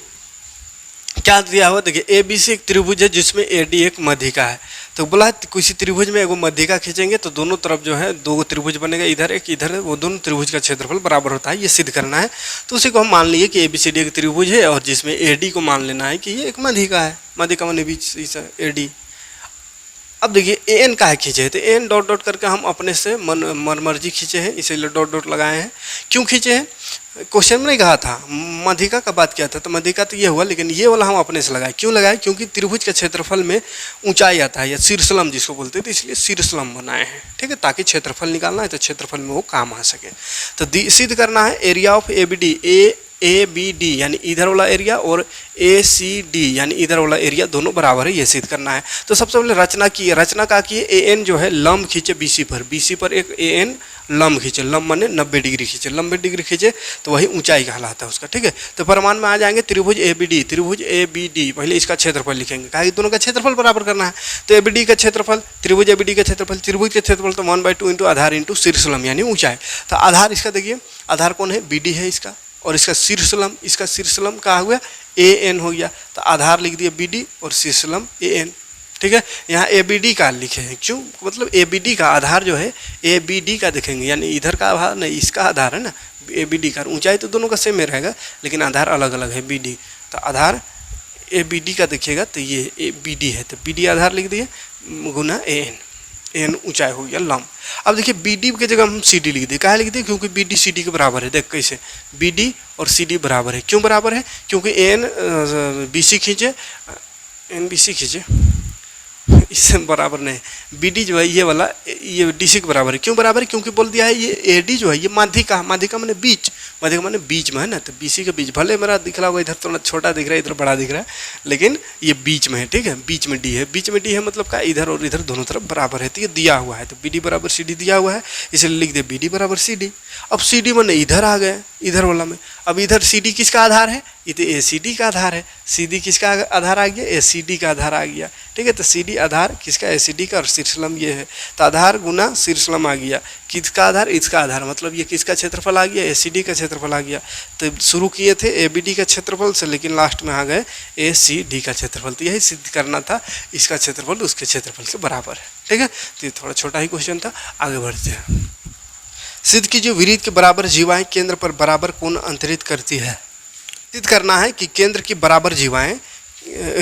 क्या दिया हुआ, देखिए ABC एक त्रिभुज है जिसमें AD एक माध्यिका है। तो बोला है किसी त्रिभुज में एगो माध्यिका खींचेंगे तो दोनों तरफ जो है दो त्रिभुज बनेगा, इधर एक इधर है, वो दोनों त्रिभुज का क्षेत्रफल बराबर होता है, ये सिद्ध करना है। तो उसी को हम मान लिए कि ABCD एक त्रिभुज है और जिसमें AD को मान लेना है कि ये एक माध्यिका है, माध्यिका माने बीच AD। अब देखिए AN का है खींचे है, तो AN डॉट डॉट करके हम अपने से मर्जी खींचे हैं, इसीलिए डॉट डॉट लगाए हैं। क्यों खींचे हैं, क्वेश्चन में नहीं कहा था, माध्यिका का बात किया था, तो माध्यिका तो ये हुआ, लेकिन ये वाला हम अपने से लगाए। क्यों लगाए, क्योंकि त्रिभुज के क्षेत्रफल में ऊंचाई आता है या शीर्षलम जिसको बोलते हैं, तो इसलिए शीर्षलम बनाए हैं। ठीक है, ताकि क्षेत्रफल निकालना है तो क्षेत्रफल में वो काम आ सके। तो सिद्ध करना है एरिया ऑफ ABD यानी इधर वाला एरिया और ACD यानी इधर वाला एरिया दोनों बराबर है, ये सिद्ध करना है। तो सबसे पहले रचना का किए, AN जो है लंब खींचे BC पर एक AN लंब खींचे, लंब माने 90 डिग्री खींचे, 90 डिग्री खींचे तो वही ऊंचाई कहलाता है उसका। ठीक है, तो प्रमाण में आ जाएंगे त्रिभुज ABD, पहले इसका क्षेत्रफल लिखेंगे, कहा दोनों का क्षेत्रफल बराबर करना है। तो ABD का क्षेत्रफल, त्रिभुज ABD का क्षेत्रफल, त्रिभुज के क्षेत्रफल तो 1/2 इंटू आधार इंटू शीर्षलम यानी ऊंचाई। तो आधार इसका देखिए, आधार कौन है, BD है इसका, और इसका शीर्षलम कहा हुआ AN हो गया, तो आधार लिख दिया BD और शीर्षलम AN। ठीक है, यहाँ ABD का लिखे हैं, क्यों, मतलब ABD का आधार जो है ABD का देखेंगे, यानी इधर का आधार नहीं इसका आधार है ना, ABD का। ऊंचाई तो दोनों का सेम में रहेगा लेकिन आधार अलग अलग है BD, तो आधार ABD का देखिएगा तो ये ABD है, तो BD आधार लिख दिए गुना AN ऊंचाई हो गया लंब। अब देखिए BD की जगह हम CD लिख दिए, कहा लिख दिए, क्योंकि BD CD के बराबर है। देख कैसे, BD और CD बराबर है, क्यों बराबर है, क्योंकि AN BC खींचे, NBC खींचे, इससे बराबर नहीं। बी डी जो है ये वाला, ये डी सी के बराबर है। क्यों बराबर है? क्योंकि बोल दिया है ये ए डी जो है ये माध्यिका, माध्यिका माने बीच, माध्यिका माने बीच में है ना, तो बी सी के बीच, भले मेरा दिख रहा होगा इधर थोड़ा छोटा दिख रहा है, इधर बड़ा दिख रहा है, लेकिन ये बीच में है, ठीक है, बीच में डी है। बीच में डी है मतलब का इधर और इधर दोनों तरफ बराबर है, तो ये दिया हुआ है, तो बी डी बराबर सी डी दिया हुआ है, इसलिए लिख दे बी डी बराबर सी डी। अब सी डी माने इधर आ गए, इधर वाला में। अब इधर सी डी किसका आधार है? ये तो ए सी डी का आधार है। सी डी किसका आधार आ गया? ए सी डी का आधार आ गया, ठीक है। तो सी डी आधार किसका? ए सी डी का, और शीर्षलम ये है, तो आधार गुना शीर्षलम आ गया। किसका आधार? इसका आधार, मतलब ये किसका क्षेत्रफल आ गया? ए सी डी का क्षेत्रफल आ गया। तो शुरू किए थे ए बी डी का क्षेत्रफल से, लेकिन लास्ट में आ गए ए सी डी का क्षेत्रफल। तो यही सिद्ध करना था, इसका क्षेत्रफल उसके क्षेत्रफल के बराबर है, ठीक है। तो ये थोड़ा छोटा ही क्वेश्चन था, आगे बढ़ते हैं। सिद्ध की जो विरीत के बराबर जीवाएं केंद्र पर बराबर कोण अंतरित करती है। सिद्ध करना है कि केंद्र की बराबर जीवाएं,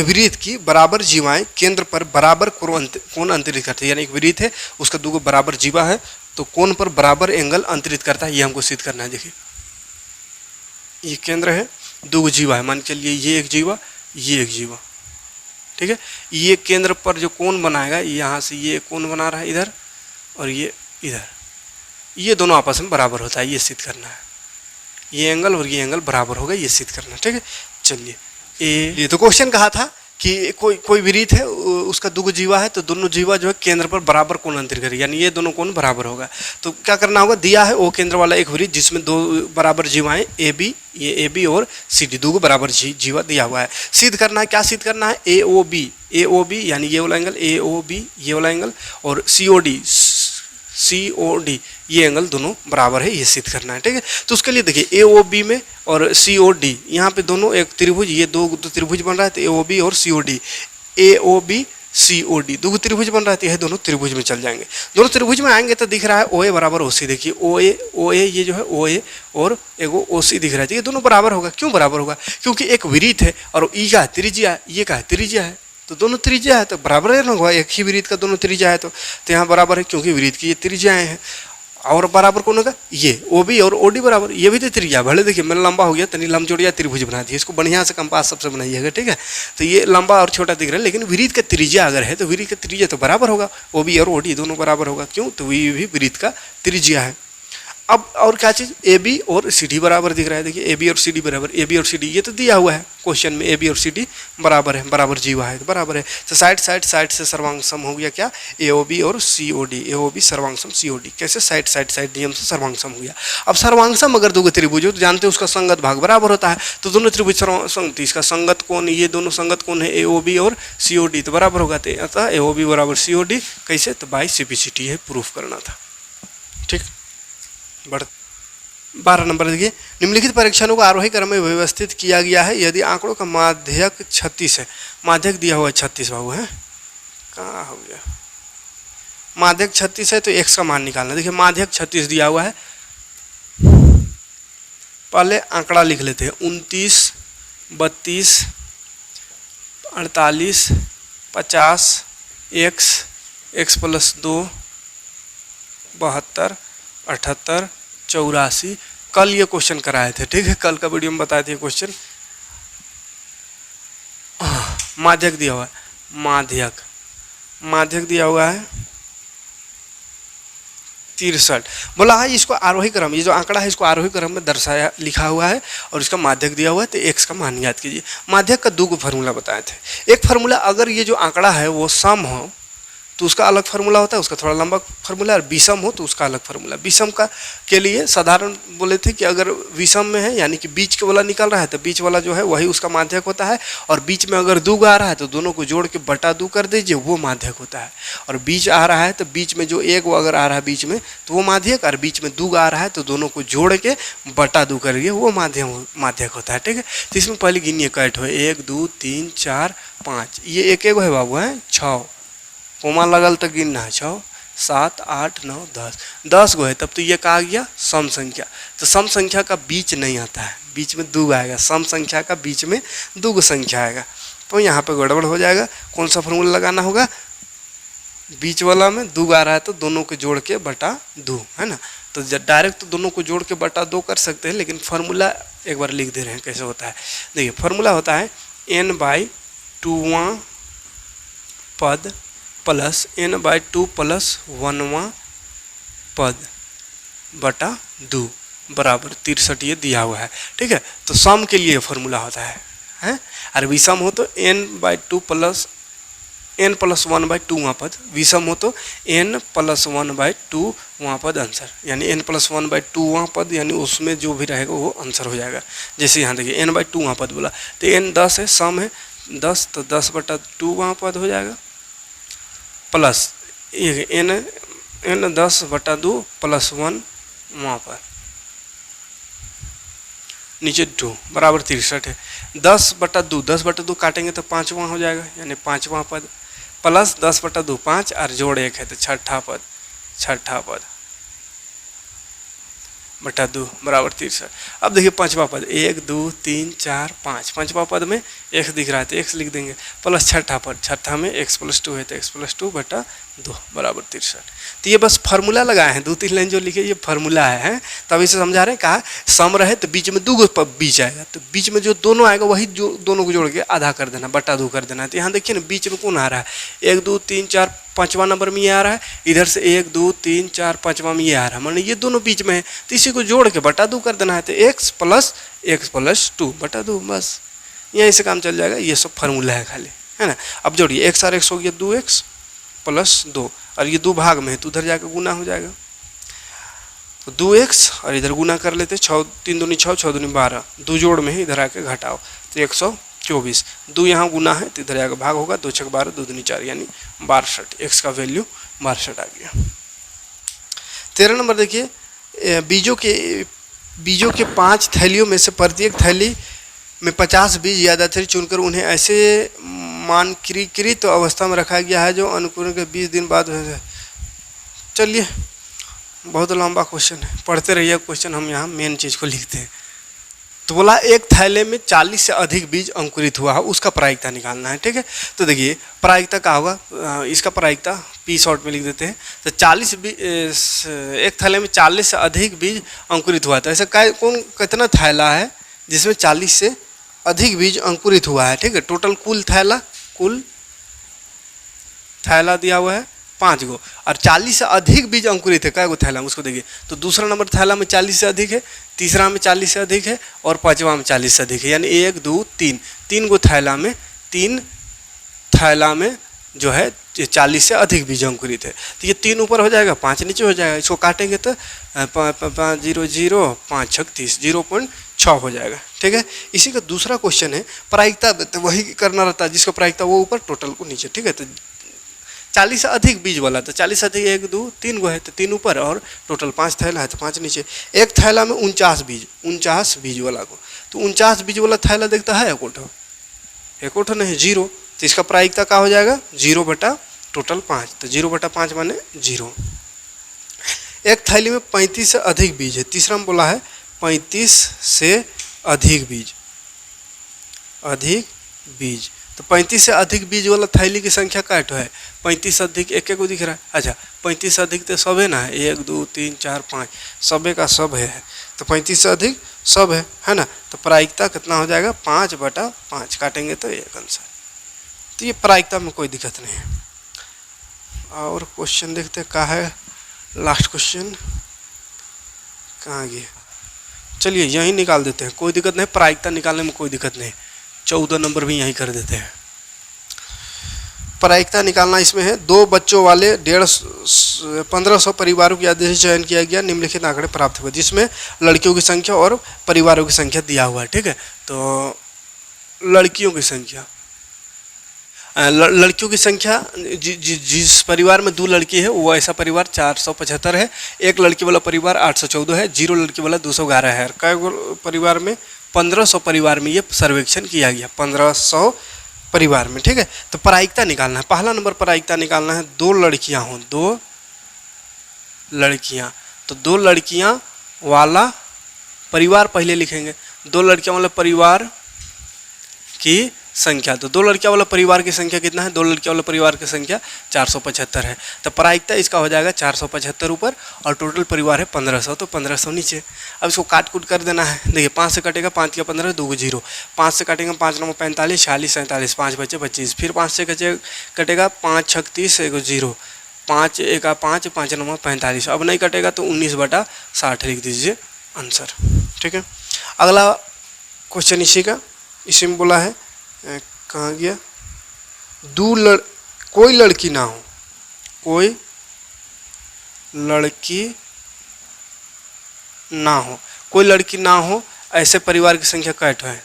विरीत की बराबर जीवाएं केंद्र पर बराबर कोण अंतरित करती है। यानी एक विरीत है, उसका दो बराबर जीवा है, तो कोण पर बराबर एंगल अंतरित करता है, ये हमको सिद्ध करना है। देखिए ये केंद्र है, दो जीवा है, मान के लिए ये एक जीवा, ये एक जीवा, ठीक है। ये केंद्र पर जो कोण बनाएगा, यहाँ से ये कोण बना रहा है इधर, और ये इधर, ये दोनों आपस में बराबर होता है, ये सिद्ध करना है। ये एंगल और ये एंगल बराबर होगा, ये सिद्ध करना है, ठीक है। चलिए ये तो क्वेश्चन कहा था कि कोई विरीत है, उसका दो जीवा है, तो दोनों जीवा जो है केंद्र पर बराबर कोण अंतरित करें, यानी ये दोनों कोण बराबर होगा। तो क्या करना होगा? दिया है ओ केंद्र वाला एक विरीत जिसमें दो बराबर जीवाएं ए बी, ये ए बी और सी डी, दो बराबर जीवा दिया हुआ है। सिद्ध करना है, क्या सिद्ध करना है? ए ओ बी यानी ये वाला एंगल, ए ओ बी ये वाला एंगल, और सी ओ डी ये एंगल दोनों बराबर है, ये सिद्ध करना है, ठीक है। तो उसके लिए देखिए ए ओ बी में और सी ओ डी, यहाँ पे दोनों एक त्रिभुज, ये दो त्रिभुज बन रहा है, तो ए ओ बी और C O D, A O B C O D दो त्रिभुज बन रहा है, तो यह दोनों त्रिभुज में चल जाएंगे। दोनों त्रिभुज में आएंगे तो दिख रहा है ओ ए बराबर ओ सी। देखिए ओ ए ये जो है ओ ए और एगो ओ सी दिख रहा है, तो ये दोनों बराबर होगा। क्यों बराबर होगा? क्योंकि एक विरीत है और ई का त्रिज्या है, ये का है त्रिज्या है, तो दोनों त्रिज्या है तो बराबर है ना होगा। एक ही विरीत का दोनों त्रिज्या है, तो यहाँ बराबर है, क्योंकि विरीत की ये त्रिज्याएं हैं। और बराबर कौन होगा? ये ओ बी और ओ डी बराबर, ये भी तो त्रिज्या। भले देखिए मेरा लंबा हो गया, तनी लंबचौड़िया त्रिभुज बना दिया, इसको बढ़िया से कंपास सबसे बनाइएगा, ठीक है। तो ये लंबा और छोटा दिख रहा है, लेकिन विरीत का त्रिज्या अगर है तो विरीत का त्रिज्या तो बराबर होगा, ओ बी और ओ डी दोनों बराबर होगा। क्यों? तो ये भी विरीत का त्रिज्या है। अब और क्या चीज़? ए बी और सी डी बराबर दिख रहा है। देखिए ए बी और सी डी बराबर, ए बी और सी डी ये तो दिया हुआ है क्वेश्चन में, ए बी और सी डी बराबर है, बराबर जीवा है तो बराबर है। तो साइड से सर्वांगसम हो गया क्या? ए ओ बी और C O D, A O B सर्वांगसम C O D. कैसे? साइड नियम से सर्वांगसम हो गया। अब सर्वांगसम अगर दो त्रिभुज हो तो जानते हैं उसका संगत भाग बराबर होता है, तो दोनों त्रिभुज सर्वांग, इसका संगत कोण, ये दोनों संगत कोण है ए ओ बी और सी ओ डी, तो बराबर होगा। तो अतः ए ओ बी बराबर सी ओ डी। कैसे? तो बाई सिम्प्लिसिटी है, प्रूफ करना था, ठीक। बढ़ 12 नंबर देखिए, निम्नलिखित परीक्षणों को आरोही क्रम में व्यवस्थित किया गया है यदि आंकड़ों का माध्यक 36 है। माध्यक दिया हुआ है 36 बाबू है, कहाँ हो गया? माध्यक 36 है तो x का मान निकालना। देखिए माध्यक 36 दिया हुआ है, पहले आंकड़ा लिख लेते हैं। 29, 32, 48, 50, x प्लस 2, 72, 78, 84। कल ये क्वेश्चन कराए थे, ठीक है, कल का वीडियो में बताए थे क्वेश्चन। माध्यक दिया हुआ है, माध्यक दिया हुआ है 63। बोला है इसको आरोही क्रम, ये जो आंकड़ा है इसको आरोही क्रम में दर्शाया लिखा हुआ है और इसका माध्यक दिया हुआ है, तो x का मान याद कीजिए। माध्यक का दो फार्मूला बताए थे। एक फार्मूला, अगर ये जो आंकड़ा है वो सम हो तो उसका अलग फार्मूला होता है, उसका थोड़ा लंबा फार्मूला, और विषम हो तो उसका अलग फार्मूला। विषम का के लिए साधारण बोले थे कि अगर विषम में है यानी कि बीच के वाला निकल रहा है तो बीच वाला जो है वही उसका माध्यक होता है, और बीच में अगर दो आ रहा है तो दोनों को जोड़ के बटा 2 कर दीजिए, वो माध्यक होता है। और बीच आ रहा है तो बीच में जो एक अगर आ रहा है बीच में तो वो माध्यक, और बीच में 2 आ रहा है तो दोनों को जोड़ के बटा 2 करिए, वो माध्यक होता है, ठीक है। तो इसमें पहले गिनिए कैट हो, 1 2 3 4 5, ये एक है बाबू है 6, कोमा लगल तो गिनना है 6 7 8 9 10 गो है, तब तो ये कहा गया सम संख्या। तो सम संख्या का बीच नहीं आता है, बीच में 2 आएगा, सम संख्या का बीच में 2 संख्या आएगा, तो यहाँ पे गड़बड़ हो जाएगा। कौन सा फार्मूला लगाना होगा? बीच वाला में 2 आ रहा है तो दोनों को जोड़ के बटा 2, है ना। तो डायरेक्ट तो दोनों को जोड़ के बटा 2 कर सकते हैं, लेकिन फार्मूला एक बार लिख दे रहे हैं कैसे होता है। देखिए फार्मूला होता है n/2वां पद प्लस n/2 प्लस 1वां पद बटा 2 बराबर 63 ये दिया हुआ है। ठीक है, तो सम के लिए फॉर्मूला होता है और विषम हो तो n/2 प्लस n प्लस 1/2 वहाँ पद, विषम हो तो n प्लस 1/2 वहाँ पद आंसर, यानी n प्लस 1/2 वहाँ पद, यानी उसमें जो भी रहेगा वो आंसर हो जाएगा। जैसे यहाँ देखिए n/2 वहाँ पद बोला तो n 10 है, सम है 10, तो 10/2 वहाँ पद हो जाएगा प्लस n 10/2 प्लस 1 वहाँ पर नीचे 2 बराबर 63 है। 10/2 10/2 काटेंगे तो 5 वहाँ हो जाएगा, यानी 5 वहाँ पद प्लस 10/2 5 और जोड़ 1 है तो छठा पद बटा 2 बराबर 63। अब देखिए पांचवा पद 1 2 3 4 5, पांचवा पद में x दिख रहा है तो x लिख देंगे प्लस छठा पद, छठा में x + 2 है तो x + 2 बटा 2 बराबर 63। तो ये बस फार्मूला लगाए हैं, 2-3 लाइन जो लिखे ये फार्मूला है। तभी से समझा रहे हैं, कहा सम रहे तो बीच में 2 बीच आएगा, तो बीच में जो दोनों आएगा वही जो दोनों को जोड़ के आधा कर देना, बटा 2 कर देना। तो यहाँ देखिए ना बीच में कौन आ रहा है 1 2 3 4 5वां नंबर में ये आ रहा है, इधर से 1 2 3 4 5वां में ये आ रहा है, माने ये दोनों बीच में है तो इसी को जोड़ के बटा 2 कर देना है। तो x + 2 बटा 2, बस यहीं से काम चल जाएगा। ये सब फार्मूला है खाली, है ना। अब जोड़िए x और x हो गया 2x + 2 और ये 2 भाग में है तो उधर जाकर गुना हो जाएगा, तो 2x और इधर गुना कर लेते 6 3 दूनी 6 6 दूनी 12, 2 जोड़ में है इधर आके घटाओ तो 124, 2 यहाँ गुना है तो इधर आकर भाग होगा 2 6 12 2 दूनी 4 यानी 62, x का वैल्यू 62 आ गया। 13 नंबर देखिए बीजों के 5 थैलियों में से प्रत्येक थैली में 50 बीज यादाश्री चुनकर उन्हें ऐसे मानकीकृत अवस्था में रखा गया है जो अंकुरण के 20 दिन बाद। चलिए बहुत लंबा क्वेश्चन है, पढ़ते रहिए क्वेश्चन, हम यहाँ मेन चीज़ को लिखते हैं। तो बोला एक थैले में 40 से अधिक बीज अंकुरित हुआ है, उसका प्रायिकता निकालना है। ठीक है, तो देखिए प्रायिकता क्या होगा, इसका प्रायिकता p शॉर्ट में लिख देते हैं। तो 40 एक थैले में 40 से अधिक बीज अंकुरित हुआ था, ऐसा कितना थैला है जिसमें 40 से अधिक बीज अंकुरित हुआ है। ठीक है, टोटल कुल थैला दिया हुआ है 5 गो और 40 से अधिक बीज अंकुरित है, कै गो थैला उसको देखिए। तो दूसरा नंबर थैला में 40 से अधिक है, तीसरा में 40 से अधिक है और पांचवा में 40 से अधिक है, यानी 1 2 3 गो थैला में 3 थैला में जो है 40 से अधिक बीज अंकुरित है। तो ये 3 ऊपर हो जाएगा 5 नीचे हो जाएगा, इसको काटेंगे तो 5 0 0 5 6 30 0.6 हो जाएगा। ठीक है, इसी का दूसरा क्वेश्चन है प्रायिकता, तो वही करना रहता है जिसका प्रायिकता वो ऊपर टोटल को नीचे। ठीक है, तो 40 से अधिक बीज वाला तो 40 से अधिक 1 2 3 गो है तो 3 ऊपर और टोटल 5 थैला है तो 5 नीचे। एक थैला में 49 बीज वाला को, तो 49 बीज वाला थैला देखता है एक नहीं 0, तो इसका प्रायिकता क्या हो जाएगा 0 बटा टोटल 5, तो 0 बटा 5 माने 0। एक थैली में 35 से अधिक बीज है, तीसरा में बोला है 35 से अधिक बीज, तो 35 से अधिक बीज वाला थैली की संख्या क्या है 35 से अधिक एक को दिख रहा है। अच्छा 35 से अधिक तो सब है ना, 1 2 3 4 5 सबे का सब है, तो 35 से अधिक सब है ना। तो प्रायिकता कितना हो जाएगा 5 बटा 5, काटेंगे तो एक आंसर। तो ये प्रायिकता में कोई दिक्कत नहीं है। और क्वेश्चन देखते क्या है, लास्ट क्वेश्चन कहाँ गया, चलिए यहीं निकाल देते हैं, कोई दिक्कत नहीं, प्रायिकता निकालने में कोई दिक्कत नहीं। 14 नंबर भी यहीं कर देते हैं। प्रायिकता निकालना इसमें है, 2 बच्चों वाले 1500 परिवारों की आदेश से चयन किया गया, निम्नलिखित आंकड़े प्राप्त हुए, जिसमें लड़कियों की संख्या और परिवारों की संख्या दिया हुआ है। ठीक है, तो लड़कियों की संख्या जिस परिवार में 2 लड़की है वो ऐसा परिवार 475 है, एक लड़की वाला परिवार 814 है, 0 लड़की वाला 211 है। कई परिवार में 1500 परिवार में ये सर्वेक्षण किया गया, 1500 परिवार में। ठीक है, तो प्रायिकता निकालना है, पहला नंबर प्रायिकता निकालना है 2 लड़कियां हों, 2 लड़कियां, तो 2 लड़कियां वाला परिवार पहले लिखेंगे, 2 लड़कियां वाला परिवार की संख्या। तो दो लड़कियां वाला परिवार की संख्या कितना है? दो लड़कियां वाला परिवार की संख्या 475 है। तो प्रायिकता इसका हो जाएगा 475 ऊपर और टोटल परिवार है 1500, तो 1500 नीचे। अब इसको काट कूट कर देना है। देखिए 5 से कटेगा 5 के 15, 2 0, 5 से काटेंगे 5 9 45, 46 47, 5 बचे 25, फिर 5 से कटेगा 5 6 30, 1 0, 5 1 5, 5 9 45। अब नहीं कटेगा तो 19/60 लिख दीजिए आंसर। ठीक है, अगला क्वेश्चन इसी में बोला है, कहाँ गया, कोई लड़की ना हो, कोई लड़की ना हो, कोई लड़की ना हो ऐसे परिवार की संख्या कैट है?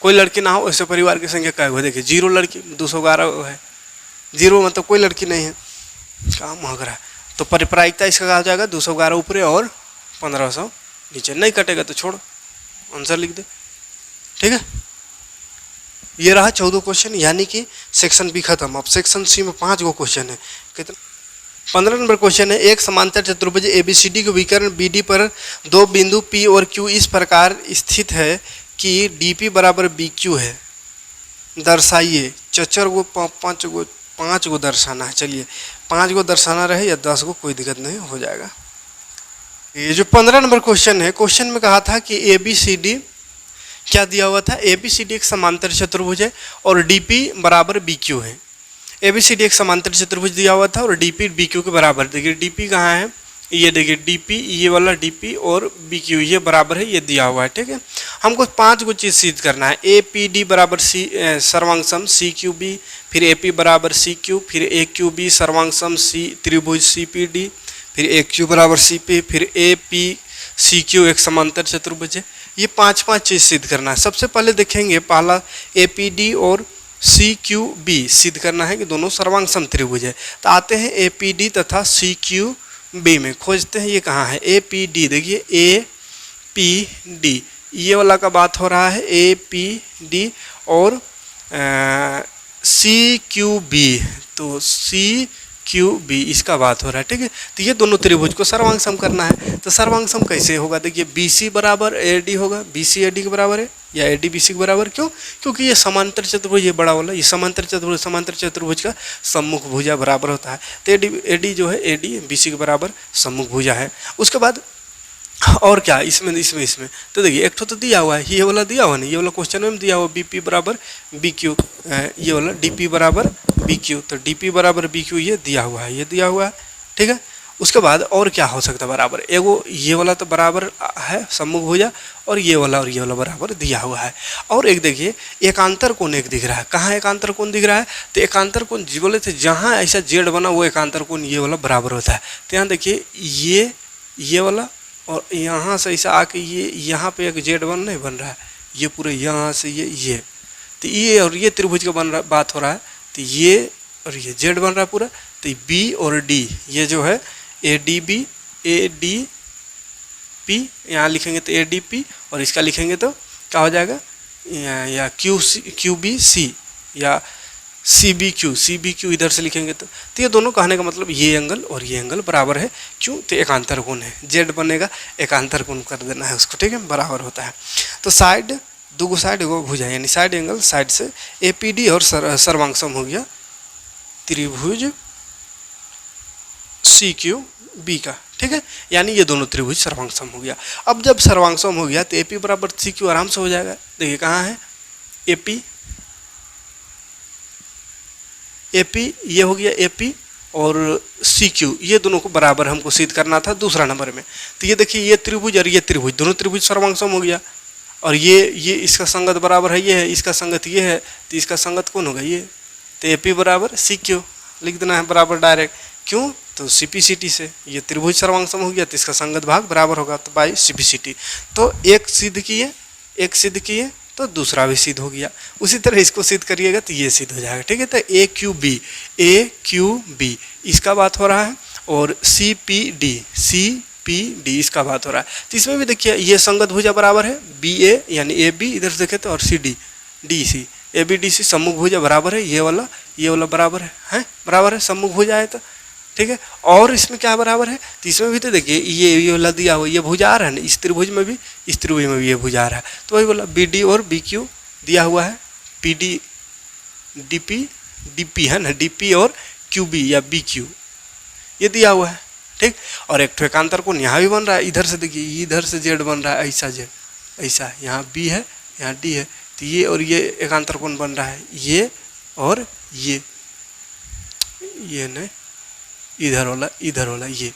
कोई लड़की ना हो ऐसे परिवार की संख्या क्या है? देखिए 0 लड़की, 211 है। 0 मतलब कोई लड़की नहीं है, काम महंग रहा है। तो प्रायिकता इसका कहा जाएगा 211 ऊपर और 1500 नीचे। नहीं कटेगा तो छोड़, आंसर लिख दे। ठीक है, ये रहा 14 क्वेश्चन, यानी कि सेक्शन बी खत्म। अब सेक्शन सी में 5 गो क्वेश्चन है। कितना? 15 नंबर क्वेश्चन है, एक समांतर चतुर्भुज ABCD के विकर्ण BD पर 2 बिंदु P और Q इस प्रकार स्थित है कि DP बराबर BQ है, दर्शाइए। 5 गो दर्शाना है। चलिए 5 गो दर्शाना रहे या 10 गो, कोई दिक्कत नहीं, हो जाएगा। ये जो 15 नंबर क्वेश्चन है, क्वेश्चन में कहा था कि ABCD क्या दिया हुआ था? ABCD एक समांतर चतुर्भुज है और DP बराबर BQ है। ABCD एक समांतर चतुर्भुज दिया हुआ था और DP BQ के बराबर। देखिए DP कहाँ है? ये देखिए DP, ये वाला DP और BQ ये बराबर है, ये दिया हुआ है। ठीक है, हमको 5 गो चीज़ सिद्ध करना है। APD बराबर C सर्वांगसम CQB, फिर AP बराबर CQ, फिर AQB सर्वांगसम C त्रिभुज CPD, फिर AQ बराबर CP, फिर APCQ एक समांतर चतुर्भुज है। ये 5 चीज़ सिद्ध करना है। सबसे पहले देखेंगे, पहला APD और CQB सिद्ध करना है कि दोनों सर्वांगसम त्रिभुज है। तो आते हैं APD तथा CQB में, खोजते हैं ये कहाँ है। APD देखिए APD ये वाला का बात हो रहा है, APD और CQB, तो CQB इसका बात हो रहा है। ठीक है, तो ये दोनों त्रिभुज को सर्वांगसम करना है। तो सर्वांगसम कैसे होगा? देखिए BC बराबर AD होगा, BC AD के बराबर है या AD BC के बराबर। क्यों? क्योंकि ये समांतर चतुर्भुज, ये बड़ा वाला, ये समांतर चतुर्भुज का सम्मुख भुजा बराबर होता है। तो AD जो है AD BC के बराबर सम्मुख भुजा है। उसके बाद और क्या इसमें तो देखिए एक तो दिया हुआ है, ये वाला दिया हुआ नहीं, ये वाला क्वेश्चन में दिया हुआ BP बराबर BQ, ये वाला DP बराबर BQ, तो DP बराबर BQ ये दिया हुआ है, ये दिया हुआ है। ठीक है, उसके बाद और क्या हो सकता है बराबर? एगो ये वाला तो बराबर है सम्मुख भुजा, और ये वाला बराबर दिया हुआ है। और एक देखिए एकांतर कोण एक दिख रहा है। कहाँ एकांतर कोण दिख रहा है? तो एकांतर कोण बोले थे जहाँ ऐसा जेड बना वो एकांतर कोण ये वाला बराबर होता है। तो यहाँ देखिए ये वाला और यहाँ से ऐसा आके ये यहाँ पे एक जेड नहीं बन रहा है, ये पूरे यहाँ से ये तो ये और ये त्रिभुज का बात हो रहा है। तो ये और ये जेड बन रहा है पूरा। तो B और D ये जो है ADB ADP यहाँ लिखेंगे तो ADP, और इसका लिखेंगे तो क्या हो जाएगा, या QBC या CBQ इधर से लिखेंगे तो ये दोनों कहने का मतलब ये एंगल और ये एंगल बराबर है। क्यों? तो एकांतर कोण है, जेड बनेगा एकांतर कोण कर देना है उसको। ठीक है, बराबर होता है। तो साइड, दो साइड एगो भुजा, यानी साइड एंगल, साइड से APD और सर्वांगसम हो गया त्रिभुज CQB का। ठीक है, यानी ये दोनों त्रिभुज सर्वांगसम हो गया। अब जब सर्वांगसम हो गया तो AP बराबर CQ आराम से हो जाएगा। देखिए कहाँ है AP ये हो गया AP और CQ, ये दोनों को बराबर हमको सिद्ध करना था दूसरा नंबर में। तो ये देखिए ये त्रिभुज और ये त्रिभुज, दोनों त्रिभुज सर्वांगसम हो गया। और ये इसका संगत बराबर है, ये है, इसका संगत ये है, तो इसका संगत कौन होगा? ये। तो AP बराबर CQ लिख देना है बराबर डायरेक्ट। क्यों? तो CPCT से ये त्रिभुज सर्वांगसम हो गया, तो इसका संगत भाग बराबर होगा, तो बाई CPCT। तो एक सिद्ध किए तो दूसरा भी सिद्ध हो गया। उसी तरह इसको सिद्ध करिएगा तो ये सिद्ध हो जाएगा। ठीक है, तो AQB इसका बात हो रहा है, और CPD इसका बात हो रहा है। तो इसमें भी देखिए ये संगत भुजा बराबर है, BA यानी AB इधर से देखे तो, और CDC ABDC सम्मुख भुजा बराबर है, ये वाला बराबर है, बराबर है, सम्मुख भुजा है। तो ठीक है। और इसमें क्या बराबर है, तो इसमें भी तो देखिए ये वाला दिया हुआ, ये भुजा आ रहा है ना, इस त्रिभुज में भी, इस त्रिभुज में भी ये भुजा आ रहा है, तो वही बोला बी डी और बी क्यू दिया हुआ है, P D D P D P है ना, डी पी और क्यू बी या बी क्यू ये दिया हुआ है, ठीक। और एक एकांतर कोण यहाँ भी बन रहा है, इधर से देखिए, इधर से जेड बन रहा है, ऐसा जेड, ऐसा यहाँ बी है, यहाँ डी है, तो ये और ये एकांतर कोण बन रहा है, ये और ये नहीं, इधर वाला ये,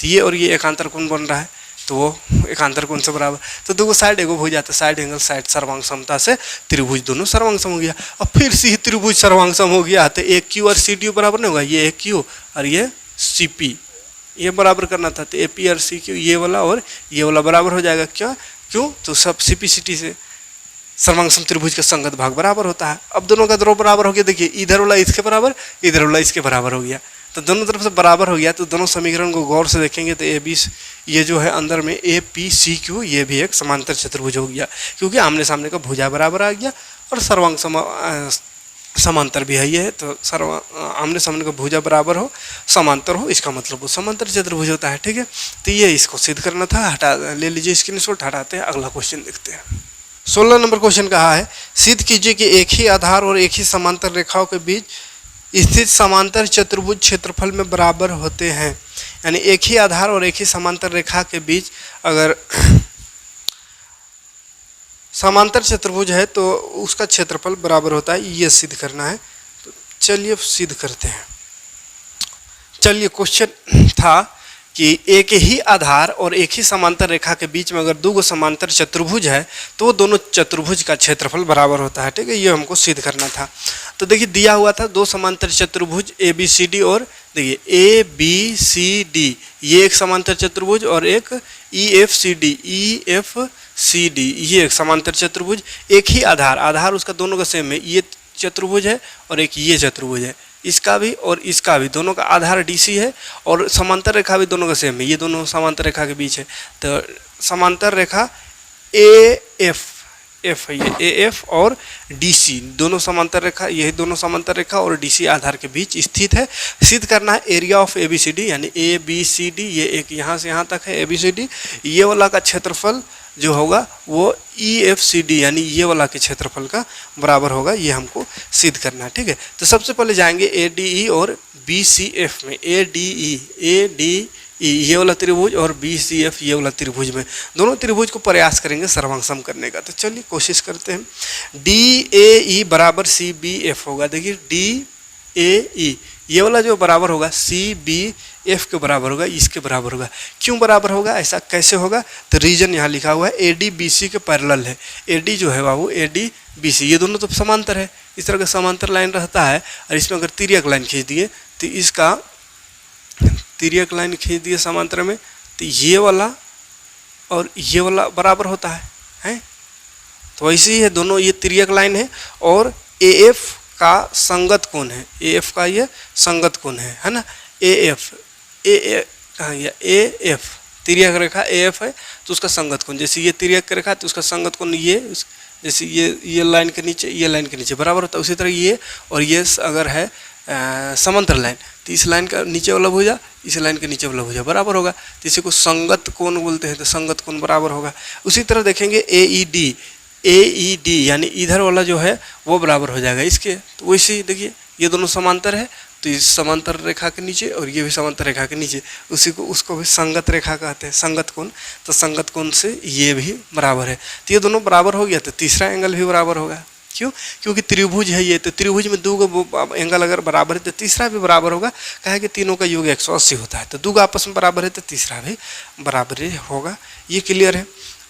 तो ये और ये एकांतर कोण बन रहा है, तो वो एकांतर कोण से बराबर, तो दो साइड एगो हो जाता है, साइड एंगल साइड सर्वांग समता से त्रिभुज दोनों सर्वांग सम हो गया। अब फिर से ही त्रिभुज सर्वांग सम हो गया, तो एक क्यू और सी डी बराबर नहीं होगा, ये एक क्यू और ये सी पी, ये बराबर करना था, तो ए पी और सी क्यू ये वाला और ये वाला बराबर हो जाएगा, क्यों तो सब सी पी सी टी से सर्वांग सम त्रिभुज का संगत भाग बराबर होता है। अब दोनों का द्रव बराबर हो गया, देखिए इधर वाला इसके बराबर, इधर वाला इसके बराबर हो गया, तो दोनों तरफ से बराबर हो गया, तो दोनों समीकरण को गौर से देखेंगे तो ए बी, ये जो है अंदर में ए पी सी क्यू, ये भी एक समांतर चतुर्भुज हो गया, क्योंकि आमने सामने का भुजा बराबर आ गया और सर्वांग समांतर भी है ये, तो आमने सामने का भुजा बराबर हो, समांतर हो, इसका मतलब वो समांतर चतुर्भुज होता है, ठीक है। तो ये इसको सिद्ध करना था, हटा ले लीजिए स्क्रीनशॉट, हटाते हैं, अगला क्वेश्चन देखते हैं। 16 नंबर क्वेश्चन कहा है, सिद्ध कीजिए कि एक ही आधार और एक ही समांतर रेखाओं के बीच स्थित समांतर चतुर्भुज क्षेत्रफल में बराबर होते हैं। यानी एक ही आधार और एक ही समांतर रेखा के बीच अगर समांतर चतुर्भुज है तो उसका क्षेत्रफल बराबर होता है, ये सिद्ध करना है। तो चलिए सिद्ध करते हैं। चलिए क्वेश्चन था कि एक ही आधार और एक ही समांतर रेखा के बीच में अगर दो समांतर चतुर्भुज है तो दोनों चतुर्भुज का क्षेत्रफल बराबर होता है, ठीक है। ये हमको सिद्ध करना था। तो देखिए दिया हुआ था दो समांतर चतुर्भुज ए बी सी डी, और देखिए ए बी सी डी ये एक समांतर चतुर्भुज और एक ई एफ सी डी ये एक समांतर चतुर्भुज। एक ही आधार उसका दोनों का सेम है, ये चतुर्भुज है और एक ये चतुर्भुज है, इसका भी और इसका भी, दोनों का आधार डीसी है और समांतर रेखा भी दोनों का सेम है, ये दोनों समांतर रेखा के बीच है। तो समांतर रेखा ए एफ है, ये ए एफ और डीसी दोनों समांतर रेखा, यही दोनों समांतर रेखा और डीसी आधार के बीच स्थित है। सिद्ध करना है area of A B C D, यानी ए बी सी डी ये एक यहाँ से यहाँ तक है ए बी सी डी, ये वाला का क्षेत्रफल जो होगा वो ई एफ सी डी यानी ये वाला के क्षेत्रफल का बराबर होगा, ये हमको सिद्ध करना है, ठीक है। तो सबसे पहले जाएंगे ए डी ई और बी सी एफ में। ए डी ई ये वाला त्रिभुज और बी सी एफ ये वाला त्रिभुज में, दोनों त्रिभुज को प्रयास करेंगे सर्वांग सम करने का। तो चलिए कोशिश करते हैं। डी ए ई बराबर सी बी एफ होगा। देखिए डी ए ई ये वाला जो बराबर होगा सी बी एफ के बराबर होगा, इसके बराबर होगा। क्यों बराबर होगा, ऐसा कैसे होगा, तो रीजन यहाँ लिखा हुआ है ए डी बी सी के पैरेलल है। ए डी जो है बाबू ए डी बी सी ये दोनों तो समांतर है, इस तरह का समांतर लाइन रहता है, और इसमें अगर तिर्यक लाइन खींच दिए तो इसका तिर्यक लाइन खींच दिए समांतर में, तो ये वाला और ये वाला बराबर होता है? तो वैसे ही है, दोनों ये तिर्यक लाइन है और ए एफ का संगत कोण है, ए एफ का ये संगत कोण है ना। ए एफ कहाँ गया, A F तिर्यक Rekha A F है तो उसका संगत कोण, जैसे ये तिर्यक रेखा है तो उसका संगत कोण ये, जैसे ये लाइन के नीचे ये लाइन के नीचे बराबर होता है, उसी तरह ये और ये अगर है समांतर लाइन तो इस लाइन का नीचे वाला भुजा इस लाइन के नीचे वाला भुजा बराबर होगा, तो इसी को संगत कोण बोलते हैं, तो संगत कोण बराबर होगा। उसी तरह देखेंगे ए ई डी यानी इधर वाला जो है वो बराबर हो जाएगा इसके, तो वैसे ही देखिए ये दोनों समांतर है तो इस समांतर रेखा के नीचे और ये भी समांतर रेखा के नीचे, उसी को उसको भी संगत रेखा कहते हैं, संगत कोण। तो संगत कोण से ये भी बराबर है, तो ये दोनों बराबर हो गया, तो तीसरा एंगल भी बराबर होगा। क्यों, क्योंकि त्रिभुज है ये, तो त्रिभुज में दो एंगल अगर बराबर है तो तीसरा भी बराबर होगा, कहे कि तीनों का योग 180 होता है, तो दो आपस में बराबर है तो तीसरा भी बराबर ही होगा। ये क्लियर है?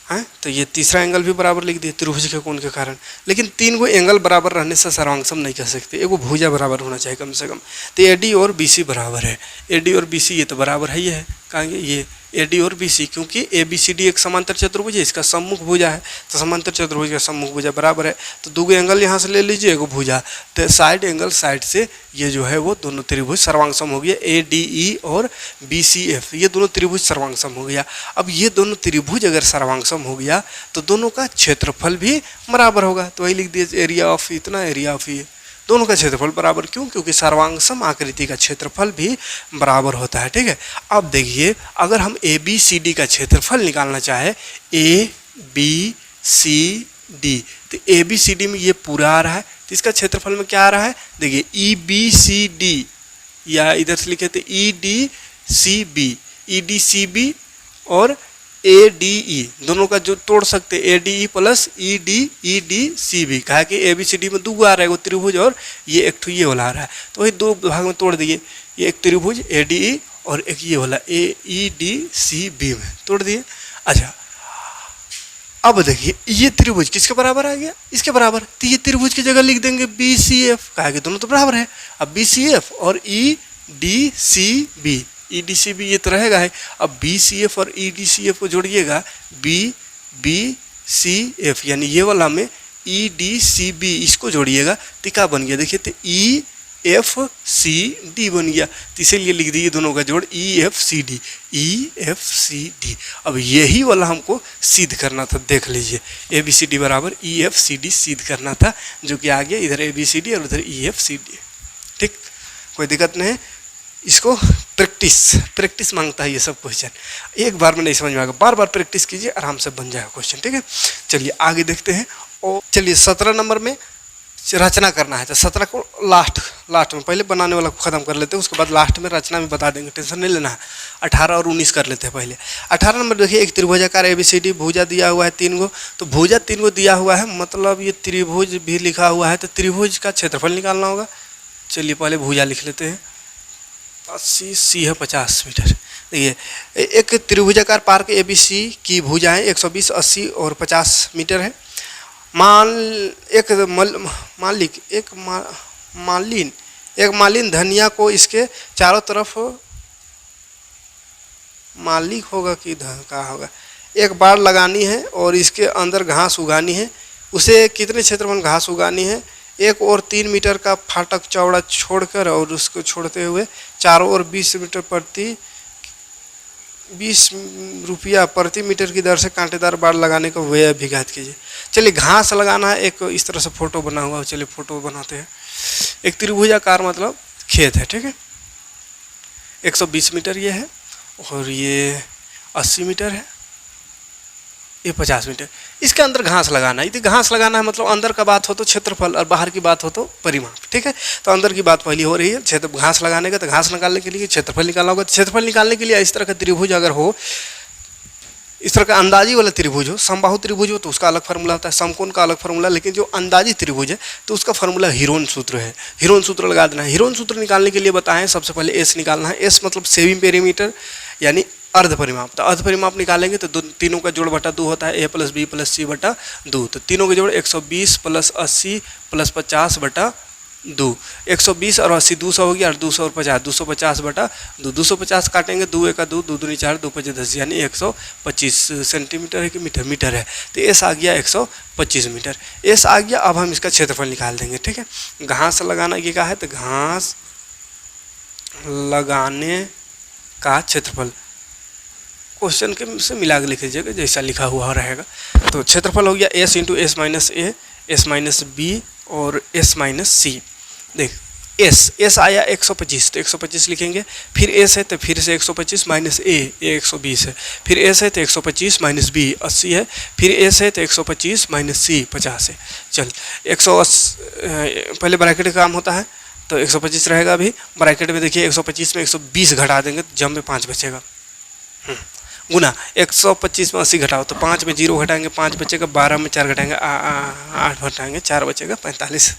हाँ, तो ये तीसरा एंगल भी बराबर लिख दिए त्रिभुज के कोण के कारण। लेकिन तीन गो एंगल बराबर रहने से सर्वांग सम नहीं कह सकते, एगो भुजा बराबर होना चाहिए कम से कम। तो ए डी और बी सी बराबर है, ए डी और बी सी ये तो बराबर है, ये है कहेंगे ये ए डी और बी सी, क्योंकि ए बी सी डी एक समांतर चतुर्भुज है, इसका सम्मुख भुजा है, तो समांतर चतुर्भुज का सम्मुख भुजा बराबर है। तो दो एंगल यहाँ से ले लीजिए, एगो भुजा, तो साइड एंगल साइड से ये जो है वो दोनों त्रिभुज सर्वांग सम हो गया। ए डी ई और बी सी एफ ये दोनों त्रिभुज सर्वांग सम हो गया। अब ये दोनों त्रिभुज अगर सर्वांग सम हो गया तो दोनों का क्षेत्रफल भी बराबर होगा, तो वही लिख दिए एरिया ऑफ इतना, एरिया ऑफ ये, दोनों का क्षेत्रफल बराबर क्यों? क्योंकि सर्वांगसम आकृति का क्षेत्रफल भी बराबर होता है। ठीक है, अब देखिए अगर हम ए बी सी डी का क्षेत्रफल निकालना चाहे, ए बी सी डी, तो ए बी सी डी में ये पूरा आ रहा है, तो इसका क्षेत्रफल में क्या आ रहा है? देखिए ई बी सी डी, या इधर से लिखे थे E D C B, E D C B और ए डी ई, दोनों का जो तोड़ सकते A D E plus E D C B, कहा कि ए बी सी डी में दो आ रहा है, वो त्रिभुज और ये एक ठो ये वाला आ रहा है, तो वही दो भाग में तोड़ दिए, ये एक त्रिभुज ए डी ई और एक ये वाला ए ई डी सी बी में तोड़ दिए। अच्छा अब देखिए ये त्रिभुज किसके बराबर आ गया? इसके बराबर, तो ये त्रिभुज की जगह लिख देंगे बी सी एफ, कहा कि दोनों तो बराबर है। अब बी सी एफ और E D C B, E D C B ये तो रहेगा है, अब बी सी एफ और ई डी सी एफ को जोड़िएगा, बी सी एफ, यानी ये वाला में ई डी सी बी इसको जोड़िएगा तो क्या बन गया? देखिए तो ई एफ सी डी बन गया, तो इसीलिए लिख दिए दोनों का जोड़ E F C D, E F C D. अब यही वाला हमको सिद्ध करना था, देख लीजिए ए बी सी डी बराबर ई एफ सी डी सिद्ध करना था, जो कि आ गया इधर ए बी सी डी और उधर ई एफ सी डी। ठीक, कोई दिक्कत नहीं है, इसको प्रैक्टिस मांगता है ये सब क्वेश्चन, एक बार में नहीं समझ में आएगा, बार बार प्रैक्टिस कीजिए, आराम से बन जाएगा क्वेश्चन। ठीक है, चलिए आगे देखते हैं। और चलिए 17 नंबर में रचना करना है, तो 17 को लास्ट में, पहले बनाने वाला को ख़त्म कर लेते हैं, उसके बाद लास्ट में रचना में बता देंगे, टेंशन नहीं लेना है। 18 और 19 कर लेते हैं पहले। 18 नंबर देखिए, एक त्रिभुजाकार ABCD भुजा दिया हुआ है 3 गो, तो भुजा 3 गो दिया हुआ है, मतलब ये त्रिभुज भी लिखा हुआ है, तो त्रिभुज का क्षेत्रफल निकालना होगा। चलिए पहले भुजा लिख लेते हैं, 80 सी है 50 मीटर। देखिए एक त्रिभुजाकार पार्क ABC की भुजाएं 120, 80 और 50 मीटर है। एक मालिन धनिया को इसके चारों तरफ, मालिक होगा कि कहा होगा, एक बाड़ लगानी है और इसके अंदर घास उगानी है। उसे कितने क्षेत्रफल घास उगानी है? 1 और 3 मीटर का फाटक चौड़ा छोड़कर और उसको छोड़ते हुए चारों ओर 20 रुपया प्रति मीटर की दर से कांटेदार बाड़ लगाने का व्यय भी ज्ञात कीजिए। चलिए घास लगाना है, एक इस तरह से फोटो बना हुआ है, चलिए फोटो बनाते हैं। एक त्रिभुजाकार मतलब खेत है, ठीक है, 120 मीटर ये है और ये 80 मीटर है, ये 50 मीटर। इसके अंदर घास लगाना है, यदि घास लगाना है मतलब अंदर का बात हो तो क्षेत्रफल और बाहर की बात हो तो परिमाप। ठीक है, तो अंदर की बात पहली हो रही है, क्षेत्र घास लगाने का, तो घास निकालने के लिए क्षेत्रफल निकालना होगा। क्षेत्रफल निकालने के लिए इस तरह का त्रिभुज अगर हो, इस तरह का अंदाजी वाला त्रिभुज हो, समबाहु त्रिभुज हो तो उसका अलग फार्मूला होता है, समकोण का अलग फार्मूला, लेकिन जो अंदाजी त्रिभुज है तो उसका फार्मूला हीरोन सूत्र है। हीरोन सूत्र लगा देना है। हीरोन सूत्र निकालने के लिए बताएं, सबसे पहले एस निकालना है। एस मतलब सेमी पेरीमीटर यानी अर्ध परिमाप। तो अर्ध परिमाप निकालेंगे तो तीनों का जोड़ बटा 2 होता है, ए प्लस बी प्लस सी बटा 2। तो तीनों के जोड़ 120 प्लस 80 प्लस 50 बटा 2। 120 और 80 200 हो गया, और 200 और 50 250 बटा 2। 250 काटेंगे, 2 1 2, 2 दूनी 4, 2 5 10, यानी 125 सेंटीमीटर है कि मीटर है। तो एस आ गया 125 मीटर। एस आ गया। अब हम इसका क्षेत्रफल निकाल देंगे। ठीक है, घास लगाना ये क्या है, तो घास लगाने का क्षेत्रफल क्वेश्चन के से मिला के लिख लीजिएगा जैसा लिखा हुआ रहेगा। तो क्षेत्रफल हो गया S into S minus A, S minus B और एस माइनस सी। देख एस आया 125, तो 125 लिखेंगे। फिर एस है तो फिर से 125 माइनस ए 120 है। फिर एस है तो 125 माइनस बी 80 है। फिर एस है तो 125 माइनस सी 50 है। चल 180 पहले ब्रैकेट का काम होता है, तो 125 रहेगा। अभी ब्रैकेट में देखिए 125 में 120 घटा देंगे तो जम में 5 बचेगा। गुना 125 में 80 घटाओ तो 5 में 0 घटाएंगे, 5 बचेगा। 12 में 4 घटाएंगे, 8 घटाएंगे, 4 बचेगा 45।